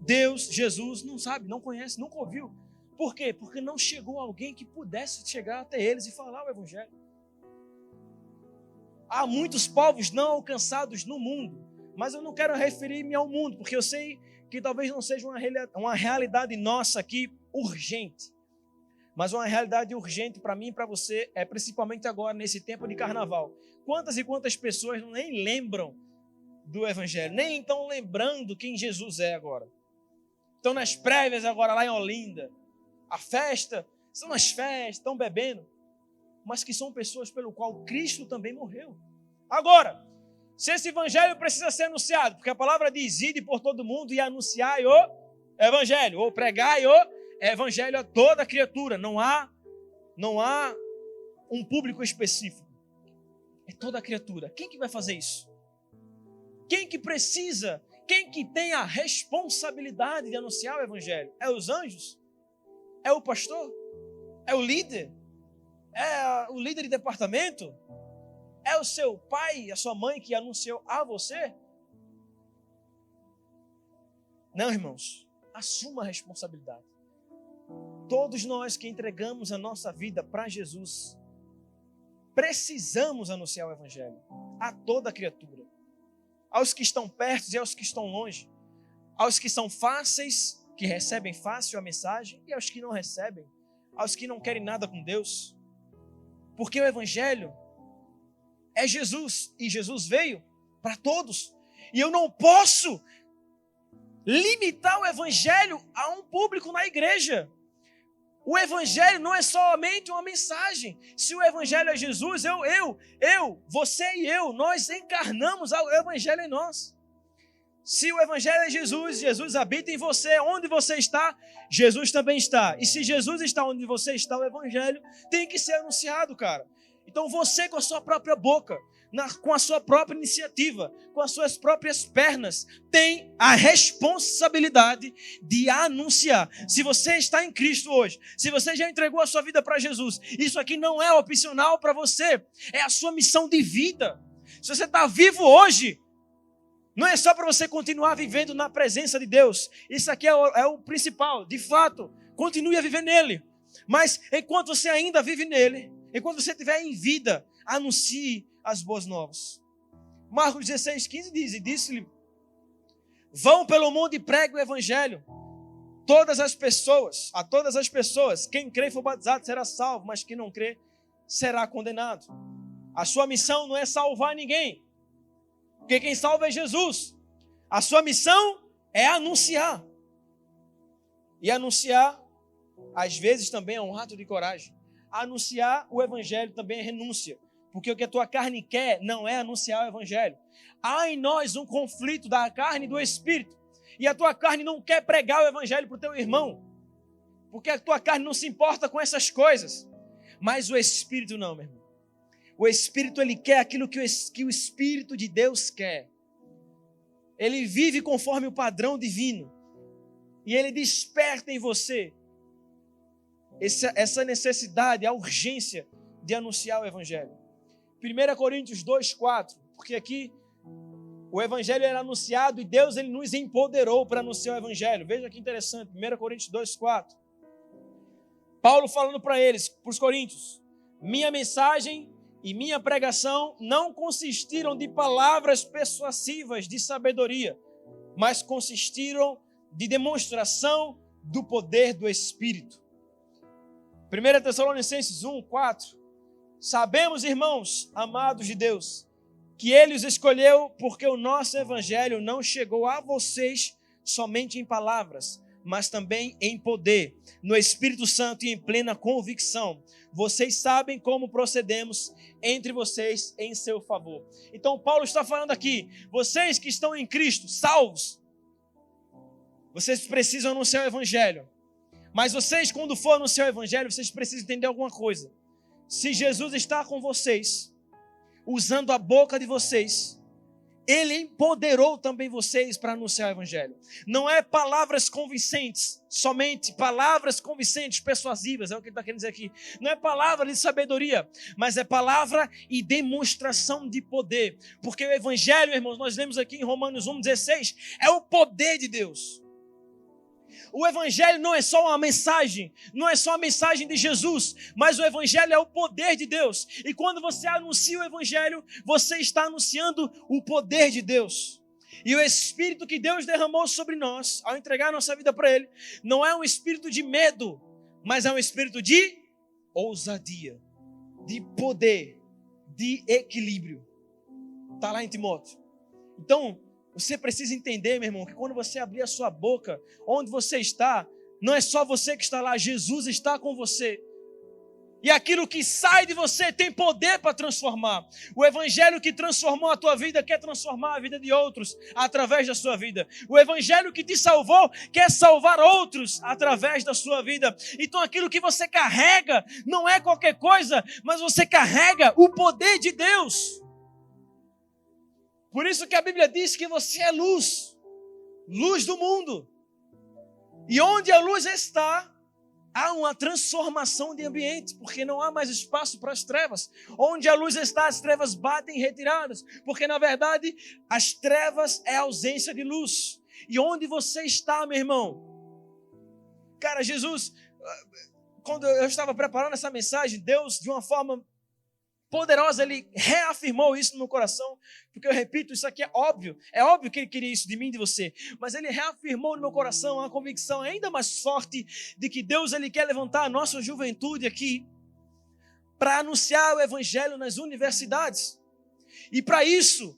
Deus, Jesus, não sabe, não conhece, nunca ouviu. Por quê? Porque não chegou alguém que pudesse chegar até eles e falar o evangelho. Há muitos povos não alcançados no mundo, mas eu não quero referir-me ao mundo, porque eu sei que talvez não seja uma realidade nossa aqui urgente. Mas uma realidade urgente para mim e para você é principalmente agora, nesse tempo de carnaval. Quantas e quantas pessoas nem lembram do evangelho, nem estão lembrando quem Jesus é agora. Estão nas prévias agora lá em Olinda. A festa, são as festas, estão bebendo, mas que são pessoas pelo qual Cristo também morreu. Agora, se esse evangelho precisa ser anunciado, porque a palavra diz, ide por todo mundo e anunciai o evangelho, ou pregai o evangelho a toda criatura. Não há um público específico. É toda criatura. Quem que vai fazer isso? Quem que precisa? Quem que tem a responsabilidade de anunciar o evangelho? É os anjos? É o pastor? É o líder? É o líder de departamento? É o seu pai, a sua mãe que anunciou a você? Não, irmãos. Assuma a responsabilidade. Todos nós que entregamos a nossa vida para Jesus, precisamos anunciar o Evangelho a toda criatura. Aos que estão perto e aos que estão longe. Aos que são fáceis, que recebem fácil a mensagem, e aos que não recebem. Aos que não querem nada com Deus. Porque o Evangelho é Jesus, e Jesus veio para todos. E eu não posso limitar o Evangelho a um público na igreja. O Evangelho não é somente uma mensagem. Se o Evangelho é Jesus, você e eu, nós encarnamos o Evangelho em nós. Se o Evangelho é Jesus, Jesus habita em você, onde você está, Jesus também está. E se Jesus está onde você está, o Evangelho tem que ser anunciado, cara. Então você com a sua própria boca, com a sua própria iniciativa, com as suas próprias pernas, tem a responsabilidade de anunciar. Se você está em Cristo hoje, se você já entregou a sua vida para Jesus, isso aqui não é opcional para você, é a sua missão de vida. Se você está vivo hoje, não é só para você continuar vivendo na presença de Deus. Isso aqui é o principal, de fato, continue a viver nele. Mas enquanto você ainda vive nele, enquanto você estiver em vida, anuncie as boas novas. Marcos 16:15 diz, e disse-lhe: vão pelo mundo e preguem o Evangelho. A todas as pessoas, quem crê e for batizado será salvo, mas quem não crê será condenado. A sua missão não é salvar ninguém, porque quem salva é Jesus. A sua missão é anunciar. E anunciar, às vezes, também é um ato de coragem. Anunciar o Evangelho também é renúncia. Porque o que a tua carne quer não é anunciar o Evangelho. Há em nós um conflito da carne e do Espírito. E a tua carne não quer pregar o Evangelho para o teu irmão. Porque a tua carne não se importa com essas coisas. Mas o Espírito não, meu irmão. O Espírito, ele quer aquilo que o Espírito de Deus quer. Ele vive conforme o padrão divino. E ele desperta em você essa necessidade, a urgência de anunciar o Evangelho. 1 Coríntios 2:4, porque aqui o Evangelho era anunciado e Deus ele nos empoderou para anunciar o Evangelho. Veja que interessante, 1 Coríntios 2:4. Paulo falando para eles, para os coríntios: minha mensagem e minha pregação não consistiram de palavras persuasivas de sabedoria, mas consistiram de demonstração do poder do Espírito. 1 Tessalonicenses 1:4. Sabemos, irmãos, amados de Deus, que Ele os escolheu porque o nosso Evangelho não chegou a vocês somente em palavras, mas também em poder, no Espírito Santo e em plena convicção. Vocês sabem como procedemos entre vocês em seu favor. Então Paulo está falando aqui, vocês que estão em Cristo, salvos, vocês precisam anunciar o Evangelho. Mas vocês, quando for anunciar o Evangelho, vocês precisam entender alguma coisa. Se Jesus está com vocês, usando a boca de vocês, Ele empoderou também vocês para anunciar o Evangelho. Não é palavras convincentes, somente palavras convincentes, persuasivas, é o que ele está querendo dizer aqui. Não é palavra de sabedoria, mas é palavra e demonstração de poder. Porque o Evangelho, irmãos, nós lemos aqui em Romanos 1:16, é o poder de Deus. O Evangelho não é só uma mensagem, não é só a mensagem de Jesus, mas o Evangelho é o poder de Deus. E quando você anuncia o Evangelho, você está anunciando o poder de Deus. E o Espírito que Deus derramou sobre nós, ao entregar a nossa vida para Ele, não é um espírito de medo, mas é um espírito de ousadia, de poder, de equilíbrio. Está lá em Timóteo. Então, você precisa entender, meu irmão, que quando você abrir a sua boca, onde você está, não é só você que está lá, Jesus está com você. E aquilo que sai de você tem poder para transformar. O Evangelho que transformou a tua vida quer transformar a vida de outros através da sua vida. O Evangelho que te salvou quer salvar outros através da sua vida. Então aquilo que você carrega não é qualquer coisa, mas você carrega o poder de Deus. Por isso que a Bíblia diz que você é luz, luz do mundo. E onde a luz está, há uma transformação de ambiente, porque não há mais espaço para as trevas. Onde a luz está, as trevas batem retiradas, porque na verdade as trevas é a ausência de luz. E onde você está, meu irmão? Cara, Jesus, quando eu estava preparando essa mensagem, Deus, de uma forma poderosa, Ele reafirmou isso no meu coração, porque eu repito, isso aqui é óbvio que Ele queria isso de mim e de você, mas Ele reafirmou no meu coração uma convicção ainda mais forte de que Deus, Ele quer levantar a nossa juventude aqui para anunciar o Evangelho nas universidades. E para isso,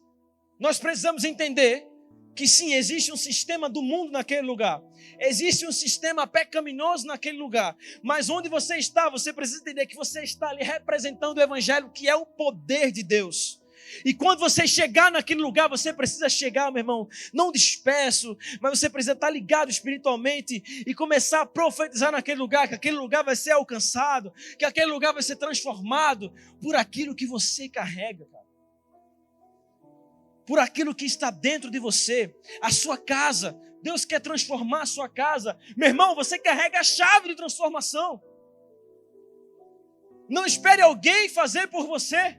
nós precisamos entender que sim, existe um sistema do mundo naquele lugar, existe um sistema pecaminoso naquele lugar, mas onde você está, você precisa entender que você está ali representando o Evangelho, que é o poder de Deus. E quando você chegar naquele lugar, você precisa chegar, meu irmão, não disperso, mas você precisa estar ligado espiritualmente e começar a profetizar naquele lugar, que aquele lugar vai ser alcançado, que aquele lugar vai ser transformado por aquilo que você carrega, cara. Por aquilo que está dentro de você, a sua casa. Deus quer transformar a sua casa. Meu irmão, você carrega a chave de transformação. Não espere alguém fazer por você.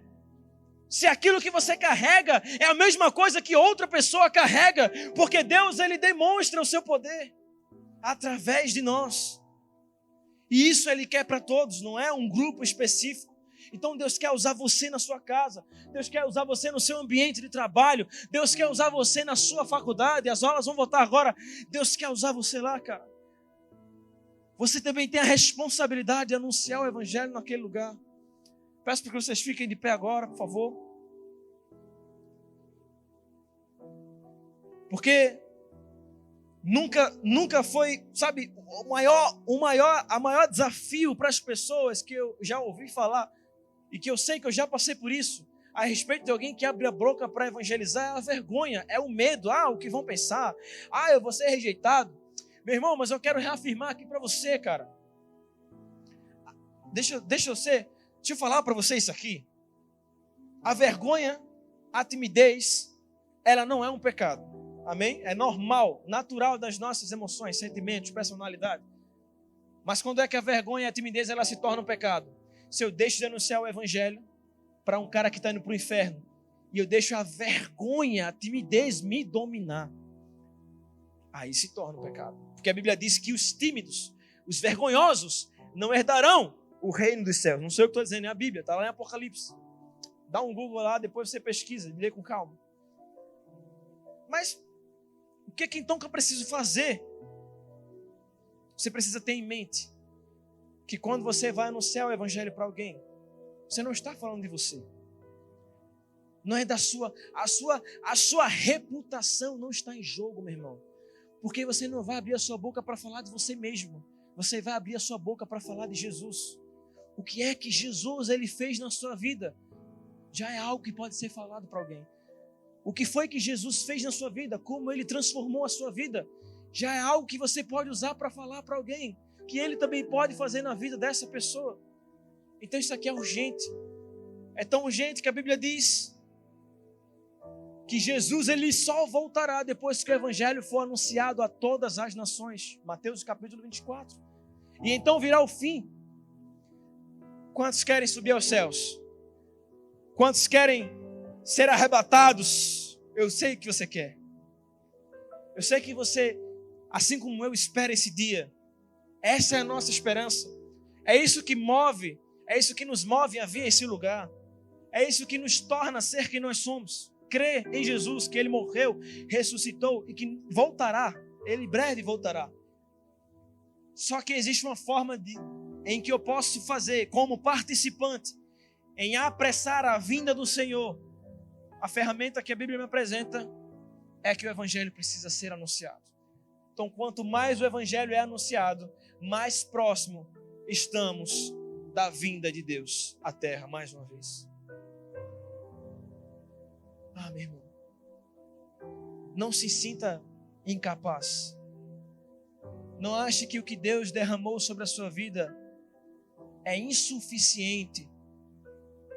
Se aquilo que você carrega é a mesma coisa que outra pessoa carrega, porque Deus, Ele demonstra o seu poder através de nós. E isso Ele quer para todos, não é um grupo específico. Então Deus quer usar você na sua casa, Deus quer usar você no seu ambiente de trabalho, Deus quer usar você na sua faculdade, as aulas vão voltar agora, Deus quer usar você lá, cara. Você também tem a responsabilidade de anunciar o Evangelho naquele lugar. Peço para que vocês fiquem de pé agora, por favor. Porque nunca foi, sabe, o maior desafio para as pessoas que eu já ouvi falar, e que eu sei que eu já passei por isso, a respeito de alguém que abre a boca para evangelizar, é a vergonha, é o medo. O que vão pensar? Eu vou ser rejeitado. Meu irmão, mas eu quero reafirmar aqui para você, cara. Deixa eu falar para você isso aqui. A vergonha, a timidez, ela não é um pecado. Amém? É normal, natural das nossas emoções, sentimentos, personalidade. Mas quando é que a vergonha e a timidez ela se tornam um pecado? Se eu deixo de anunciar o Evangelho para um cara que está indo para o inferno, e eu deixo a vergonha, a timidez me dominar, aí se torna um pecado. Porque a Bíblia diz que os tímidos, os vergonhosos, não herdarão o reino dos céus. Não sei o que estou dizendo, é a Bíblia, está lá em Apocalipse. Dá um Google lá, depois você pesquisa, lê com calma. Mas o que então que eu preciso fazer? Você precisa ter em mente que quando você vai anunciar o Evangelho para alguém, você não está falando de você. Não é da a sua reputação não está em jogo, meu irmão. Porque você não vai abrir a sua boca para falar de você mesmo. Você vai abrir a sua boca para falar de Jesus. O que é que Jesus ele fez na sua vida? Já é algo que pode ser falado para alguém. O que foi que Jesus fez na sua vida? Como Ele transformou a sua vida? Já é algo que você pode usar para falar para alguém. Que Ele também pode fazer na vida dessa pessoa. Então isso aqui é urgente. É tão urgente que a Bíblia diz que Jesus ele só voltará depois que o Evangelho for anunciado a todas as nações. Mateus capítulo 24. E então virá o fim. Quantos querem subir aos céus? Quantos querem ser arrebatados? Eu sei que você quer. Eu sei que você, assim como eu, espera esse dia. Essa é a nossa esperança. É isso que move, é isso que nos move a vir a esse lugar. É isso que nos torna ser quem nós somos. Crer em Jesus, que Ele morreu, ressuscitou e que voltará. Ele breve voltará. Só que existe uma forma em que eu posso fazer como participante em apressar a vinda do Senhor. A ferramenta que a Bíblia me apresenta é que o Evangelho precisa ser anunciado. Então, quanto mais o Evangelho é anunciado, mais próximo estamos da vinda de Deus à terra, mais uma vez. Meu irmão, não se sinta incapaz. Não ache que o que Deus derramou sobre a sua vida é insuficiente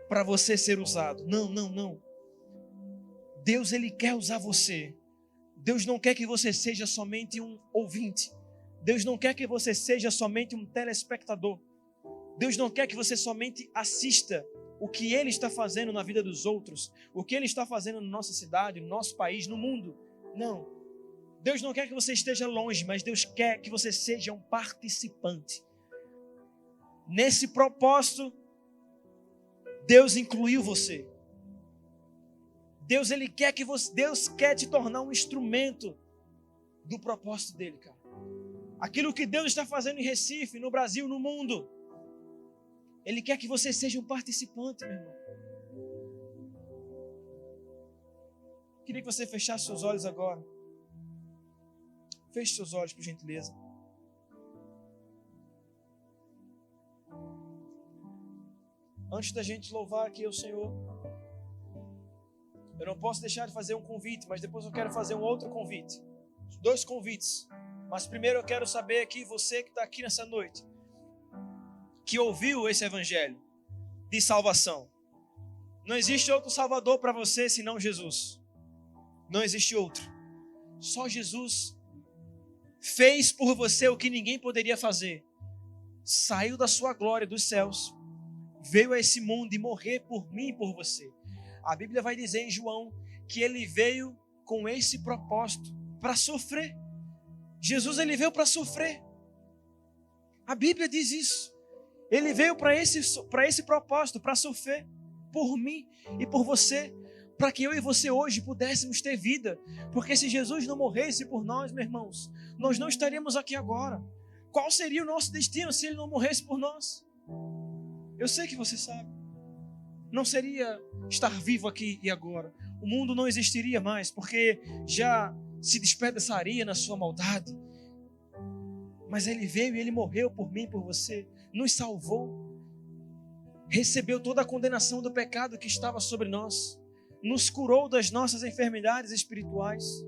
para você ser usado. Não. Deus, Ele quer usar você. Deus não quer que você seja somente um ouvinte. Deus não quer que você seja somente um telespectador. Deus não quer que você somente assista o que Ele está fazendo na vida dos outros, o que Ele está fazendo na nossa cidade, no nosso país, no mundo. Não. Deus não quer que você esteja longe, mas Deus quer que você seja um participante. Nesse propósito, Deus incluiu você. Deus quer te tornar um instrumento do propósito dele, cara. Aquilo que Deus está fazendo em Recife, no Brasil, no mundo, Ele quer que você seja um participante, meu irmão. Queria que você fechasse seus olhos agora. Feche seus olhos, por gentileza. Antes da gente louvar aqui ao Senhor, eu não posso deixar de fazer um convite, mas depois eu quero fazer um outro convite. 2 convites. Mas primeiro eu quero saber aqui, você que está aqui nessa noite, que ouviu esse evangelho de salvação. Não existe outro salvador para você senão Jesus. Não existe outro. Só Jesus fez por você o que ninguém poderia fazer. Saiu da sua glória dos céus, veio a esse mundo e morrer por mim e por você. A Bíblia vai dizer em João que Ele veio com esse propósito, para sofrer. Jesus, Ele veio para sofrer. A Bíblia diz isso. Ele veio para esse propósito, para sofrer por mim e por você, para que eu e você hoje pudéssemos ter vida. Porque se Jesus não morresse por nós, meus irmãos, nós não estaríamos aqui agora. Qual seria o nosso destino se Ele não morresse por nós? Eu sei que você sabe. Não seria estar vivo aqui e agora. O mundo não existiria mais, porque já se despedaçaria na sua maldade. Mas Ele veio e Ele morreu por mim e por você. Nos salvou. Recebeu toda a condenação do pecado que estava sobre nós. Nos curou das nossas enfermidades espirituais.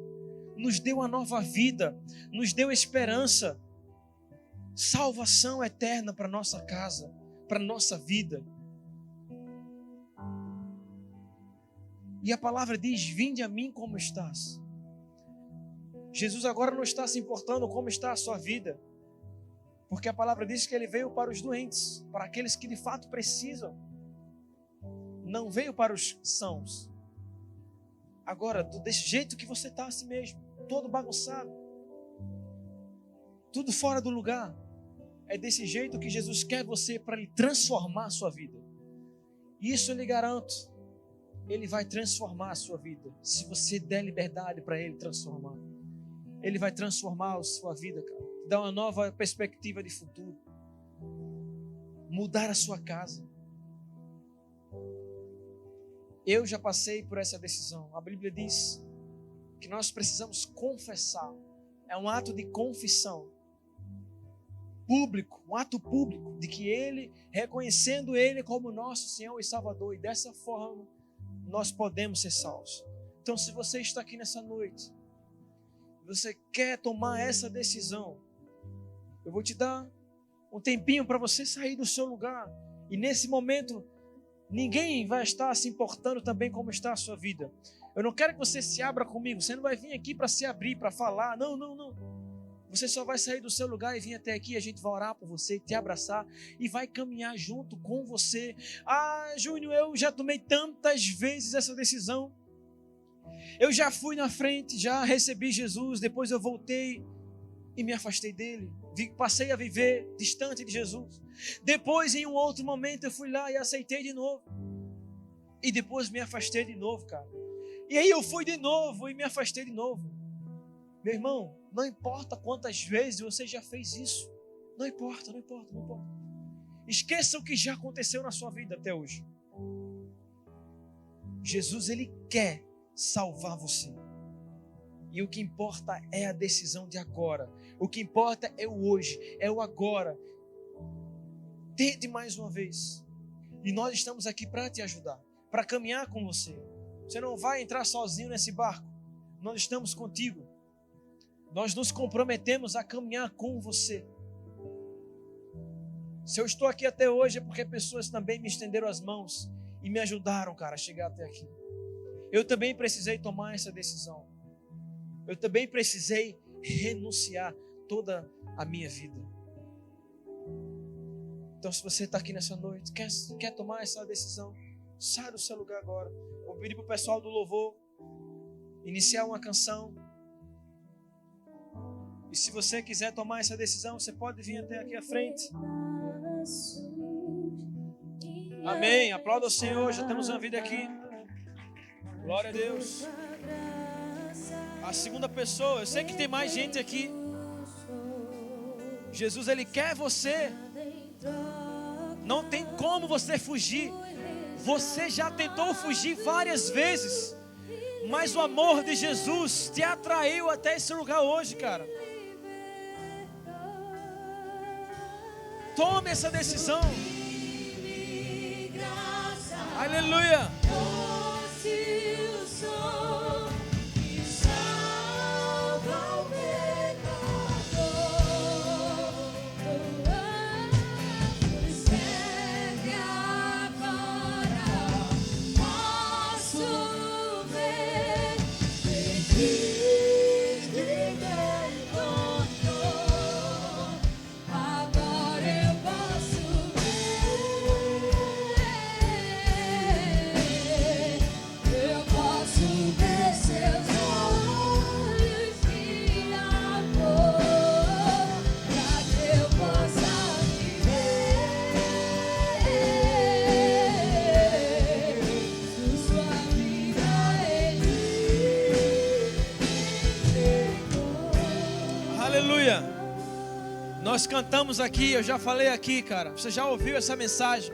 Nos deu a nova vida. Nos deu esperança. Salvação eterna para nossa casa, para nossa vida. E a palavra diz: vinde a mim como estás. Jesus agora não está se importando como está a sua vida, porque a palavra diz que Ele veio para os doentes, para aqueles que de fato precisam. Não veio para os sãos. Agora, desse jeito que você está assim mesmo, todo bagunçado, tudo fora do lugar, é desse jeito que Jesus quer você, para Ele transformar a sua vida. E isso eu lhe garanto, Ele vai transformar a sua vida, se você der liberdade para Ele transformar. Ele vai transformar a sua vida, cara. Dar uma nova perspectiva de futuro. Mudar a sua casa. Eu já passei por essa decisão. A Bíblia diz que nós precisamos confessar. É um ato de confissão. Público, um ato público, de que Ele, reconhecendo Ele como nosso Senhor e Salvador, e dessa forma nós podemos ser salvos. Então, se você está aqui nessa noite, você quer tomar essa decisão, eu vou te dar um tempinho para você sair do seu lugar. E nesse momento, ninguém vai estar se importando também como está a sua vida. Eu não quero que você se abra comigo. Você não vai vir aqui para se abrir, para falar. Não. Você só vai sair do seu lugar e vir até aqui. A gente vai orar por você, te abraçar e vai caminhar junto com você. Ah, Júnior, eu já tomei tantas vezes essa decisão. Eu já fui na frente, já recebi Jesus, depois eu voltei e me afastei dele. Passei a viver distante de Jesus. Depois, em um outro momento, eu fui lá e aceitei de novo. E depois me afastei de novo, cara. E aí eu fui de novo e me afastei de novo. Meu irmão, não importa quantas vezes você já fez isso. Não importa. Esqueça o que já aconteceu na sua vida até hoje. Jesus, Ele quer salvar você. E o que importa é a decisão de agora. O que importa é o hoje, é o agora. Tente mais uma vez. E nós estamos aqui para te ajudar, para caminhar com você. Você não vai entrar sozinho nesse barco. Nós estamos contigo. Nós nos comprometemos a caminhar com você. Se eu estou aqui até hoje é porque pessoas também me estenderam as mãos e me ajudaram, cara, a chegar até aqui. Eu também precisei tomar essa decisão. Eu também precisei renunciar toda a minha vida. Então, se você está aqui nessa noite, quer tomar essa decisão, sai do seu lugar agora. Vou pedir para o pessoal do louvor iniciar uma canção. E se você quiser tomar essa decisão, você pode vir até aqui à frente. Amém. Aplauda o Senhor. Já temos uma vida aqui. Glória a Deus. A segunda pessoa. Eu sei que tem mais gente aqui. Jesus, Ele quer você. Não tem como você fugir. Você já tentou fugir várias vezes. Mas o amor de Jesus te atraiu até esse lugar hoje, cara. Tome essa decisão. Aleluia. Nós cantamos aqui, eu já falei aqui, cara. Você já ouviu essa mensagem?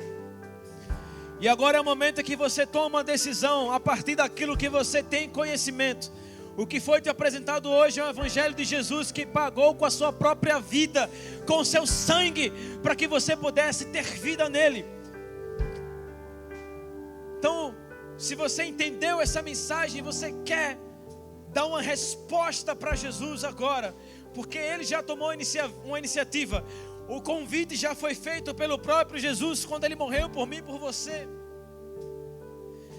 E agora é o momento em que você toma uma decisão a partir daquilo que você tem conhecimento. O que foi te apresentado hoje é o Evangelho de Jesus, que pagou com a sua própria vida, com o seu sangue, para que você pudesse ter vida nele. Então, se você entendeu essa mensagem, você quer dar uma resposta para Jesus agora, porque Ele já tomou uma iniciativa. O convite já foi feito pelo próprio Jesus quando Ele morreu por mim e por você.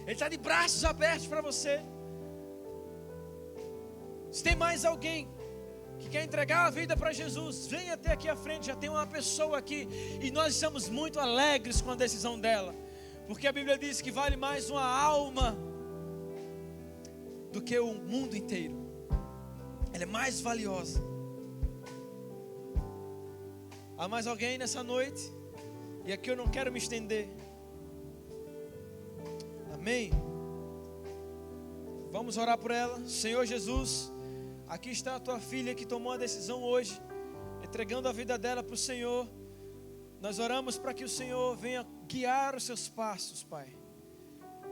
Ele está de braços abertos para você. Se tem mais alguém que quer entregar a vida para Jesus, venha até aqui à frente. Já tem uma pessoa aqui e nós estamos muito alegres com a decisão dela, porque a Bíblia diz que vale mais uma alma do que o mundo inteiro. Ela é mais valiosa. Há mais alguém nessa noite? E aqui eu não quero me estender. Amém? Vamos orar por ela. Senhor Jesus, aqui está a tua filha que tomou a decisão hoje, entregando a vida dela para o Senhor. Nós oramos para que o Senhor venha guiar os seus passos, Pai.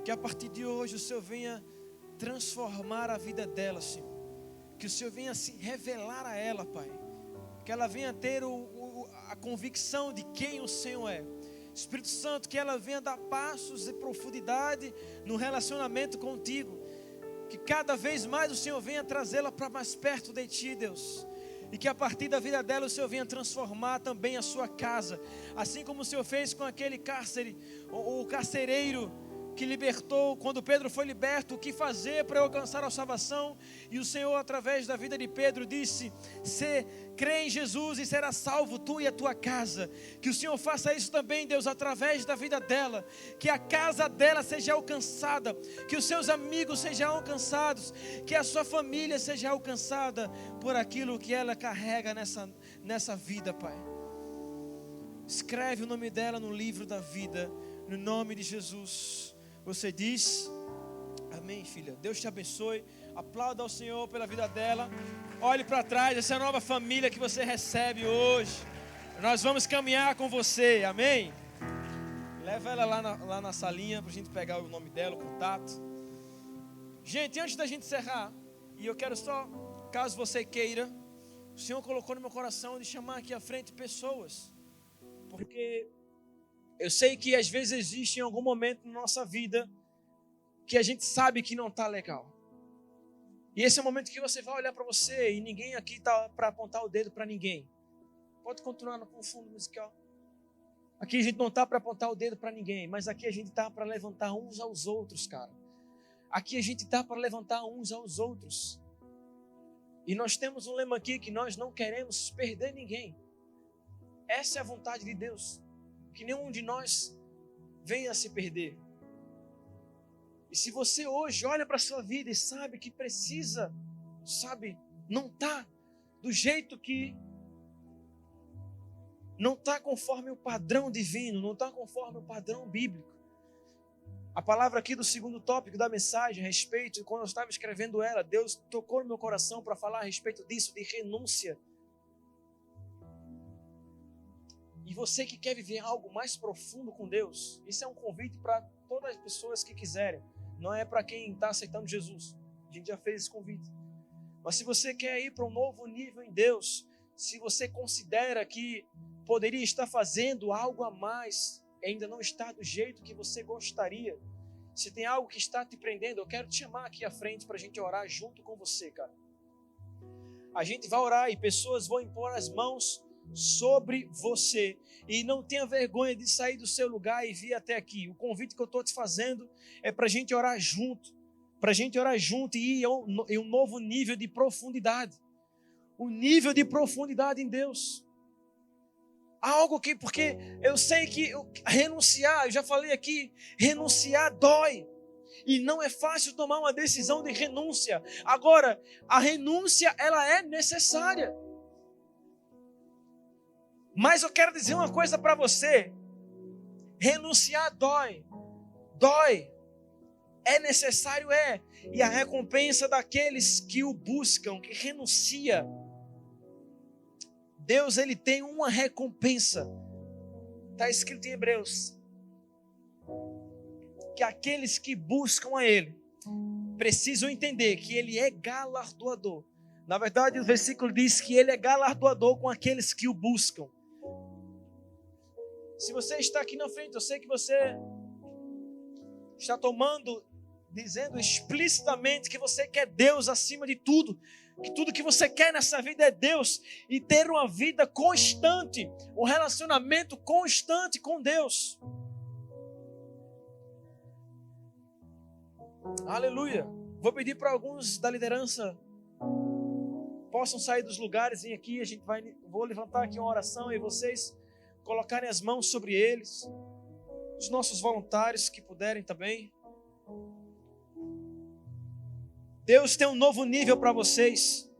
Que a partir de hoje o Senhor venha transformar a vida dela, Senhor. Que o Senhor venha se revelar a ela, Pai. Que ela venha ter a convicção de quem o Senhor é. Espírito Santo, que ela venha dar passos de profundidade no relacionamento contigo. Que cada vez mais o Senhor venha trazê-la para mais perto de Ti, Deus. E que a partir da vida dela o Senhor venha transformar também a sua casa. Assim como o Senhor fez com aquele cárcere, o carcereiro que libertou, quando Pedro foi liberto, o que fazer para alcançar a salvação? E o Senhor, através da vida de Pedro, disse: "Se crê em Jesus e será salvo tu e a tua casa." Que o Senhor faça isso também, Deus, através da vida dela. Que a casa dela seja alcançada, que os seus amigos sejam alcançados, que a sua família seja alcançada por aquilo que ela carrega nessa vida, Pai. Escreve o nome dela no livro da vida, no nome de Jesus. Você diz amém, filha. Deus te abençoe. Aplauda ao Senhor pela vida dela. Olhe para trás, essa nova família que você recebe hoje. Nós vamos caminhar com você, amém? Leva ela lá na salinha para a gente pegar o nome dela, o contato. Gente, antes da gente encerrar, e eu quero só, caso você queira, o Senhor colocou no meu coração de chamar aqui à frente pessoas, porque eu sei que às vezes existe em algum momento na nossa vida que a gente sabe que não está legal. E esse é o momento que você vai olhar para você e ninguém aqui está para apontar o dedo para ninguém. Pode continuar no fundo musical. Aqui a gente não está para apontar o dedo para ninguém, mas aqui a gente está para levantar uns aos outros, cara. Aqui a gente está para levantar uns aos outros. E nós temos um lema aqui que nós não queremos perder ninguém. Essa é a vontade de Deus. Que nenhum de nós venha a se perder. E se você hoje olha para a sua vida e sabe que precisa, não está do jeito que, não está conforme o padrão divino, não está conforme o padrão bíblico. A palavra aqui do segundo tópico da mensagem, a respeito, quando eu estava escrevendo ela, Deus tocou no meu coração para falar a respeito disso, de renúncia. E você que quer viver algo mais profundo com Deus, isso é um convite para todas as pessoas que quiserem. Não é para quem está aceitando Jesus. A gente já fez esse convite. Mas se você quer ir para um novo nível em Deus, se você considera que poderia estar fazendo algo a mais, ainda não está do jeito que você gostaria, se tem algo que está te prendendo, eu quero te chamar aqui à frente para a gente orar junto com você, cara. A gente vai orar e pessoas vão impor as mãos sobre você. E não tenha vergonha de sair do seu lugar e vir até aqui. O convite que eu estou te fazendo é para a gente orar junto. Para a gente orar junto e ir em um novo nível de profundidade. O nível de profundidade em Deus. Algo que, porque eu sei que renunciar, eu já falei aqui, renunciar dói. E não é fácil tomar uma decisão de renúncia. Agora, a renúncia, ela é necessária. Mas eu quero dizer uma coisa para você. Renunciar dói. Dói. É necessário, é. E a recompensa daqueles que o buscam, que renuncia. Deus, ele tem uma recompensa. Está escrito em Hebreus. Que aqueles que buscam a Ele precisam entender que Ele é galardoador. Na verdade, o versículo diz que Ele é galardoador com aqueles que o buscam. Se você está aqui na frente, eu sei que você está dizendo explicitamente que você quer Deus acima de tudo. Que tudo que você quer nessa vida é Deus. E ter uma vida constante, um relacionamento constante com Deus. Aleluia. Vou pedir para alguns da liderança possam sair dos lugares e aqui vou levantar aqui uma oração e vocês colocarem as mãos sobre eles. Os nossos voluntários que puderem também. Deus tem um novo nível para vocês.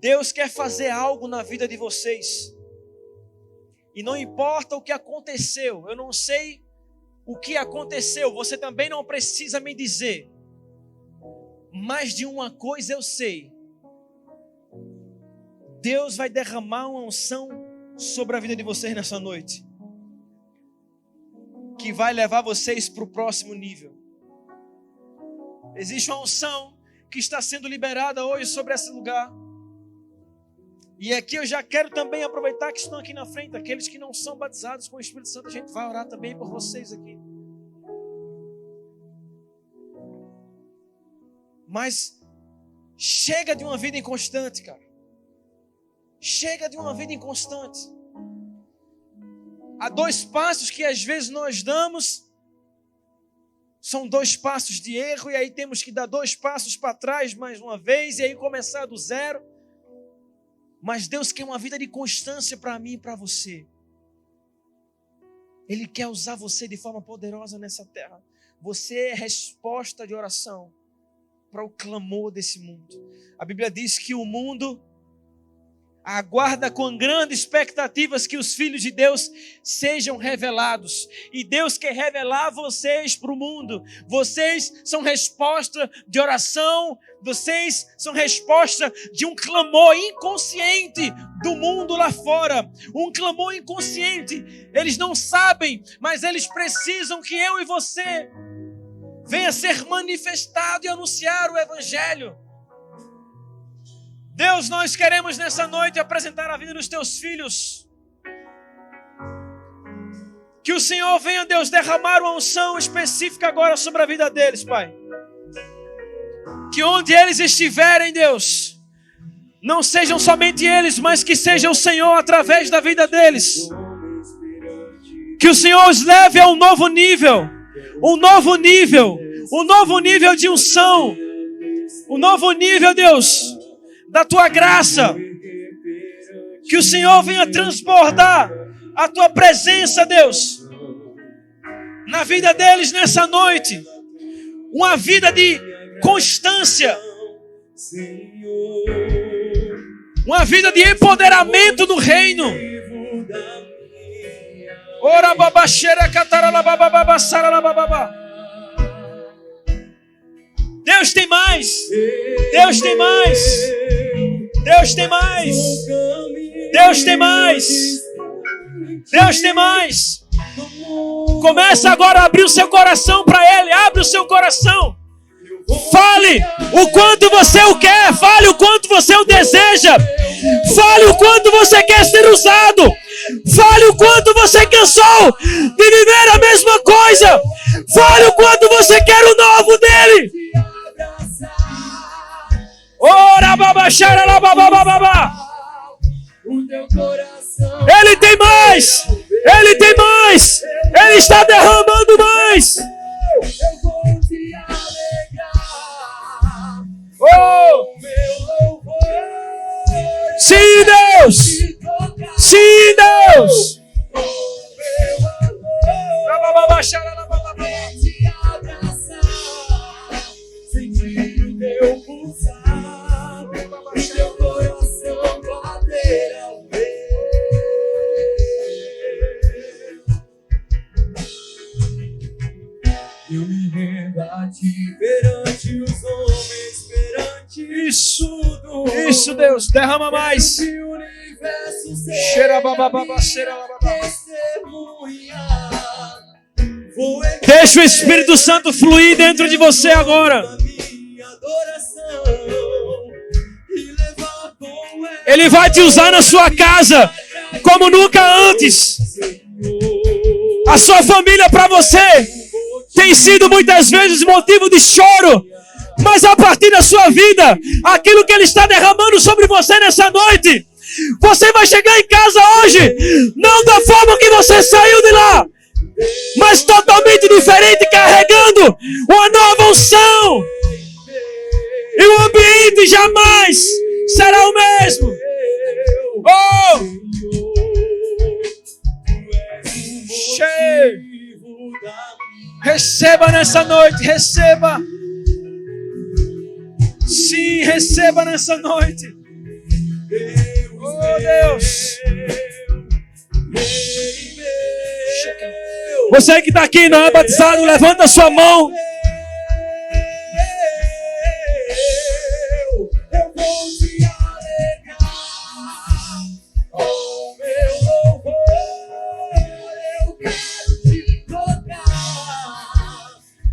Deus quer fazer algo na vida de vocês. E não importa o que aconteceu, eu não sei o que aconteceu, você também não precisa me dizer. Mas de uma coisa eu sei. Deus vai derramar uma unção sobre a vida de vocês nessa noite. Que vai levar vocês para o próximo nível. Existe uma unção que está sendo liberada hoje sobre esse lugar. E aqui eu já quero também aproveitar que estão aqui na frente, aqueles que não são batizados com o Espírito Santo, a gente vai orar também por vocês aqui. Mas chega de uma vida inconstante, cara. Chega de uma vida inconstante. Há 2 passos que às vezes nós damos, são 2 passos de erro, e aí temos que dar 2 passos para trás mais uma vez, e aí começar do zero. Mas Deus quer uma vida de constância para mim e para você. Ele quer usar você de forma poderosa nessa terra. Você é resposta de oração para o clamor desse mundo. A Bíblia diz que o mundo aguarda com grandes expectativas que os filhos de Deus sejam revelados. E Deus quer revelar vocês para o mundo. Vocês são resposta de oração. Vocês são resposta de um clamor inconsciente do mundo lá fora. Um clamor inconsciente. Eles não sabem, mas eles precisam que eu e você venha ser manifestado e anunciar o Evangelho. Deus, nós queremos nessa noite apresentar a vida dos teus filhos. Que o Senhor venha, Deus, derramar uma unção específica agora sobre a vida deles, Pai. Que onde eles estiverem, Deus, não sejam somente eles, mas que seja o Senhor através da vida deles. Que o Senhor os leve a um novo nível de unção. o novo nível, Deus, da tua graça. Que o Senhor venha transbordar a tua presença, Deus, na vida deles nessa noite. Uma vida de constância. Uma vida de empoderamento do reino. Ora babaxeira catarala babababa sarala bababa. Deus tem mais. Deus tem mais. Deus tem mais. Deus tem mais. Deus tem mais. Começa agora a abrir o seu coração para Ele. Abre o seu coração. Fale o quanto você o quer. Fale o quanto você o deseja. Fale o quanto você quer ser usado. Fale o quanto você cansou de viver a mesma coisa. Fale o quanto você quer o novo dele. Ora babaxara la babababa. Ele tem mais. Ele tem mais. Ele está derramando mais. Oh! Sim, Deus! Sim, Deus! Sentir o teu pulsar, o teu coração bater ao meu. Eu me rendo a ti perante os homens, perante tudo. Isso, Deus, derrama mais. Deixa o Espírito Santo fluir dentro de você agora. Ele vai te usar na sua casa como nunca antes. A sua família para você tem sido muitas vezes motivo de choro, mas a partir da sua vida, aquilo que Ele está derramando sobre você nessa noite, você vai chegar em casa hoje, não da forma que você saiu de lá, mas totalmente diferente, carregando uma nova unção. E o ambiente jamais será o mesmo. Oh! Cheio. Receba nessa noite, receba. Sim, receba nessa noite. Oh, Deus. Você que está aqui, não é batizado, levanta a sua mão. Eu vou te alegrar com meu louvor. Eu quero te tocar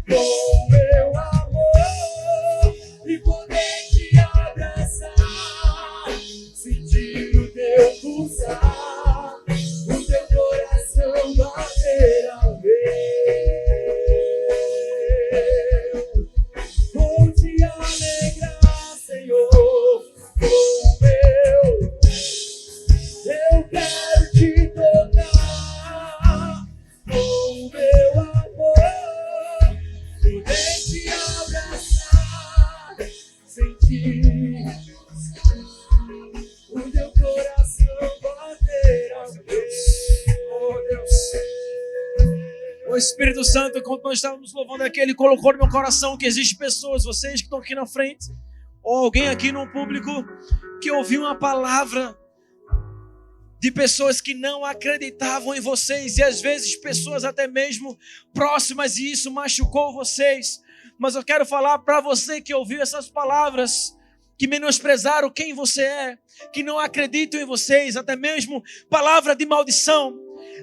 com meu amor e poder te abraçar, sentir o teu pulsar, o teu coração bater ao meu. Vou te alegrar, Senhor, com meu. Eu quero te tocar com meu amor, poder te abraçar, sentir o teu coração bater ao meu. Oh, Deus. O Espírito Santo, enquanto nós estávamos louvando aqui, Ele colocou no meu coração que existem pessoas, vocês que estão aqui na frente, ou alguém aqui no público, que ouviu uma palavra de pessoas que não acreditavam em vocês, e às vezes pessoas até mesmo próximas, e isso machucou vocês. Mas eu quero falar para você que ouviu essas palavras, que menosprezaram quem você é, que não acreditam em vocês, até mesmo palavra de maldição.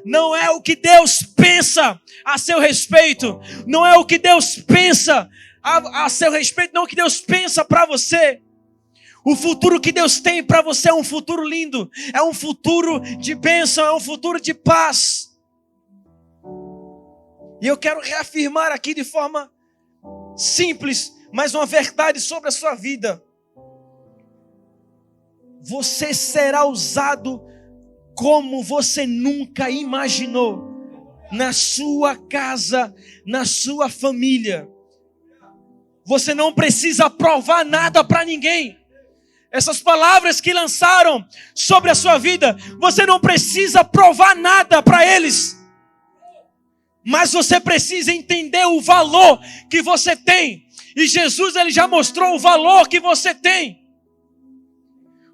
Não é o que Deus pensa a seu respeito, não é o que Deus pensa a seu respeito, não é o que Deus pensa para você. O futuro que Deus tem para você é um futuro lindo, é um futuro de bênção, é um futuro de paz. E eu quero reafirmar aqui de forma simples, mas uma verdade sobre a sua vida. Você será usado como você nunca imaginou, na sua casa, na sua família. Você não precisa provar nada para ninguém. Essas palavras que lançaram sobre a sua vida, você não precisa provar nada para eles. Mas você precisa entender o valor que você tem. E Jesus, ele já mostrou o valor que você tem.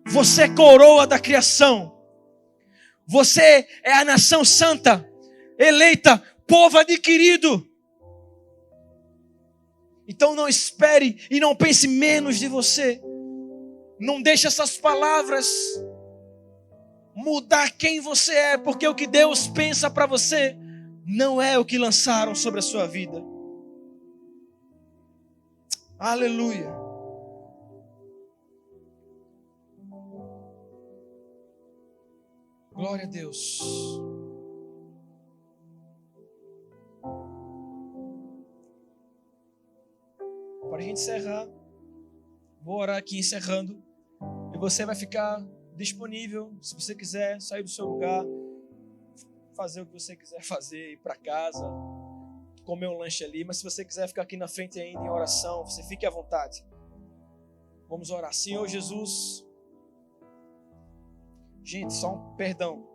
Você é coroa da criação. Você é a nação santa, eleita, povo adquirido. Então não espere e não pense menos de você. Não deixe essas palavras mudar quem você é, porque o que Deus pensa para você não é o que lançaram sobre a sua vida. Aleluia. Glória a Deus. Para a gente encerrar, vou orar aqui encerrando. E você vai ficar disponível, se você quiser sair do seu lugar, fazer o que você quiser fazer, ir para casa, comer um lanche ali. Mas se você quiser ficar aqui na frente ainda em oração, você fique à vontade. Vamos orar. Senhor Jesus. Gente, só um perdão.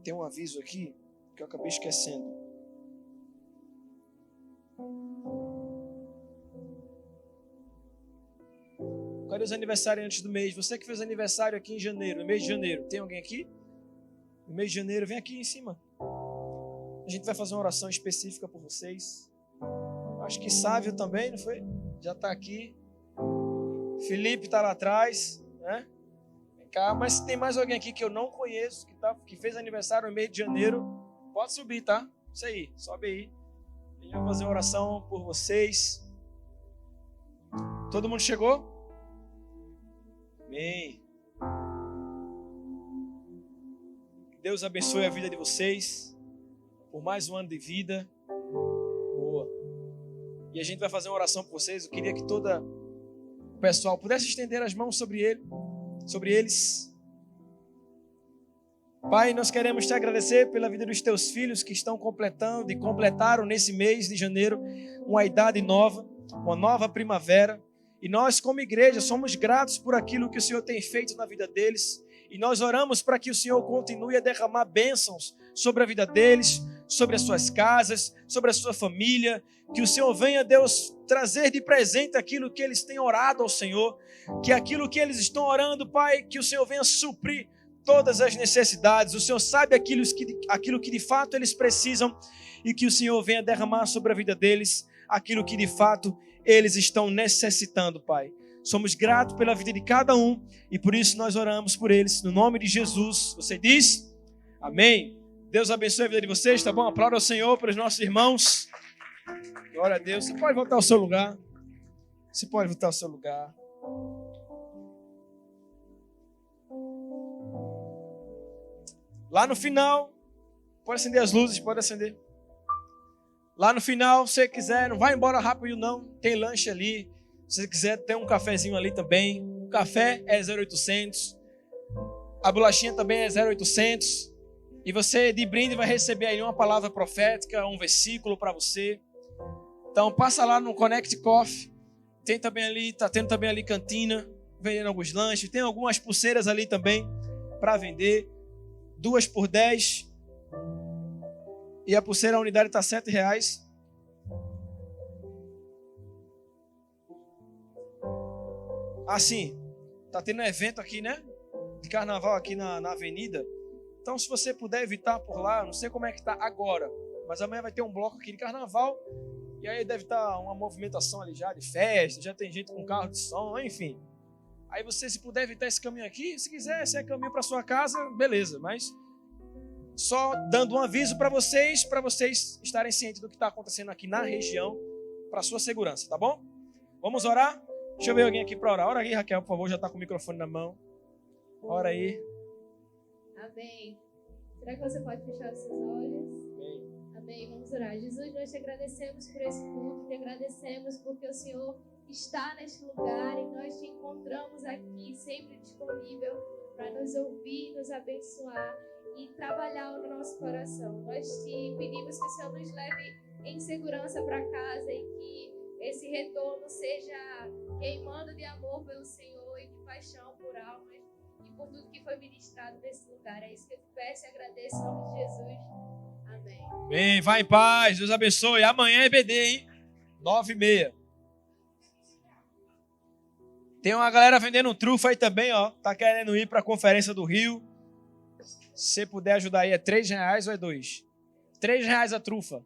Tem um aviso aqui que eu acabei esquecendo. Cadê os aniversariantes do mês? Você que fez aniversário aqui em janeiro, no mês de janeiro. Tem alguém aqui? No mês de janeiro, vem aqui em cima. A gente vai fazer uma oração específica por vocês. Acho que Sávio também, não foi? Já está aqui. Felipe está lá atrás, né? Vem cá. Mas se tem mais alguém aqui que eu não conheço, que fez aniversário no mês de janeiro, pode subir, tá? Isso aí, sobe aí. A gente vai fazer uma oração por vocês. Todo mundo chegou? Amém. Deus abençoe a vida de vocês por mais um ano de vida. Boa. E a gente vai fazer uma oração por vocês. Eu queria que todo o pessoal pudesse estender as mãos sobre eles. Pai, nós queremos te agradecer pela vida dos teus filhos que estão completando e completaram nesse mês de janeiro uma idade nova, uma nova primavera. E nós, como igreja, somos gratos por aquilo que o Senhor tem feito na vida deles. E nós oramos para que o Senhor continue a derramar bênçãos sobre a vida deles, sobre as suas casas, sobre a sua família. Que o Senhor venha, Deus, trazer de presente aquilo que eles têm orado ao Senhor. Que aquilo que eles estão orando, Pai, que o Senhor venha suprir todas as necessidades. O Senhor sabe aquilo que de fato eles precisam. E que o Senhor venha derramar sobre a vida deles aquilo que de fato eles estão necessitando, Pai. Somos gratos pela vida de cada um e por isso nós oramos por eles, no nome de Jesus. Você diz? Amém. Deus abençoe a vida de vocês, tá bom? Aplauda ao Senhor pelos nossos irmãos. Glória a Deus. Você pode voltar ao seu lugar. Você pode voltar ao seu lugar. Lá no final, pode acender as luzes, pode acender. Lá no final, se você quiser, não vai embora rápido não, tem lanche ali. Se você quiser, tem um cafezinho ali também. O café é 0,800. A bolachinha também é 0,800. E você, de brinde, vai receber aí uma palavra profética, um versículo para você. Então, passa lá no Connect Coffee. Tem também ali, tá tendo também ali cantina, vendendo alguns lanches. Tem algumas pulseiras ali também para vender. 2 por 10. E a pulseira, a unidade está R$7. Assim, tá tendo um evento aqui, né? De carnaval aqui na avenida. Então, se você puder evitar por lá, não sei como é que tá agora, mas amanhã vai ter um bloco aqui de carnaval. E aí deve estar uma movimentação ali já de festa, já tem gente com carro de som, enfim. Aí você, se puder evitar esse caminho aqui, se quiser, se é caminho para sua casa, beleza, mas só dando um aviso para vocês estarem cientes do que está acontecendo aqui na região, para sua segurança, tá bom? Vamos orar? Deixa eu ver alguém aqui para orar. Ora aí, Raquel, por favor, já está com o microfone na mão. Ora aí. Amém. Será que você pode fechar os seus olhos? Amém. Amém. Vamos orar. Jesus, nós te agradecemos por esse culto, te agradecemos porque o Senhor está neste lugar e nós te encontramos aqui, sempre disponível para nos ouvir, nos abençoar e trabalhar no nosso coração. Nós te pedimos que o Senhor nos leve em segurança para casa e que esse retorno seja queimando de amor pelo Senhor e de paixão por almas e por tudo que foi ministrado nesse lugar. É isso que eu te peço e agradeço em nome de Jesus. Amém. Bem, vai em paz, Deus abençoe. Amanhã é EBD, hein? 9h30. Tem uma galera vendendo trufa aí também, ó. Tá querendo ir para a Conferência do Rio. Se você puder ajudar aí, é R$3 ou é 2? R$3 a trufa.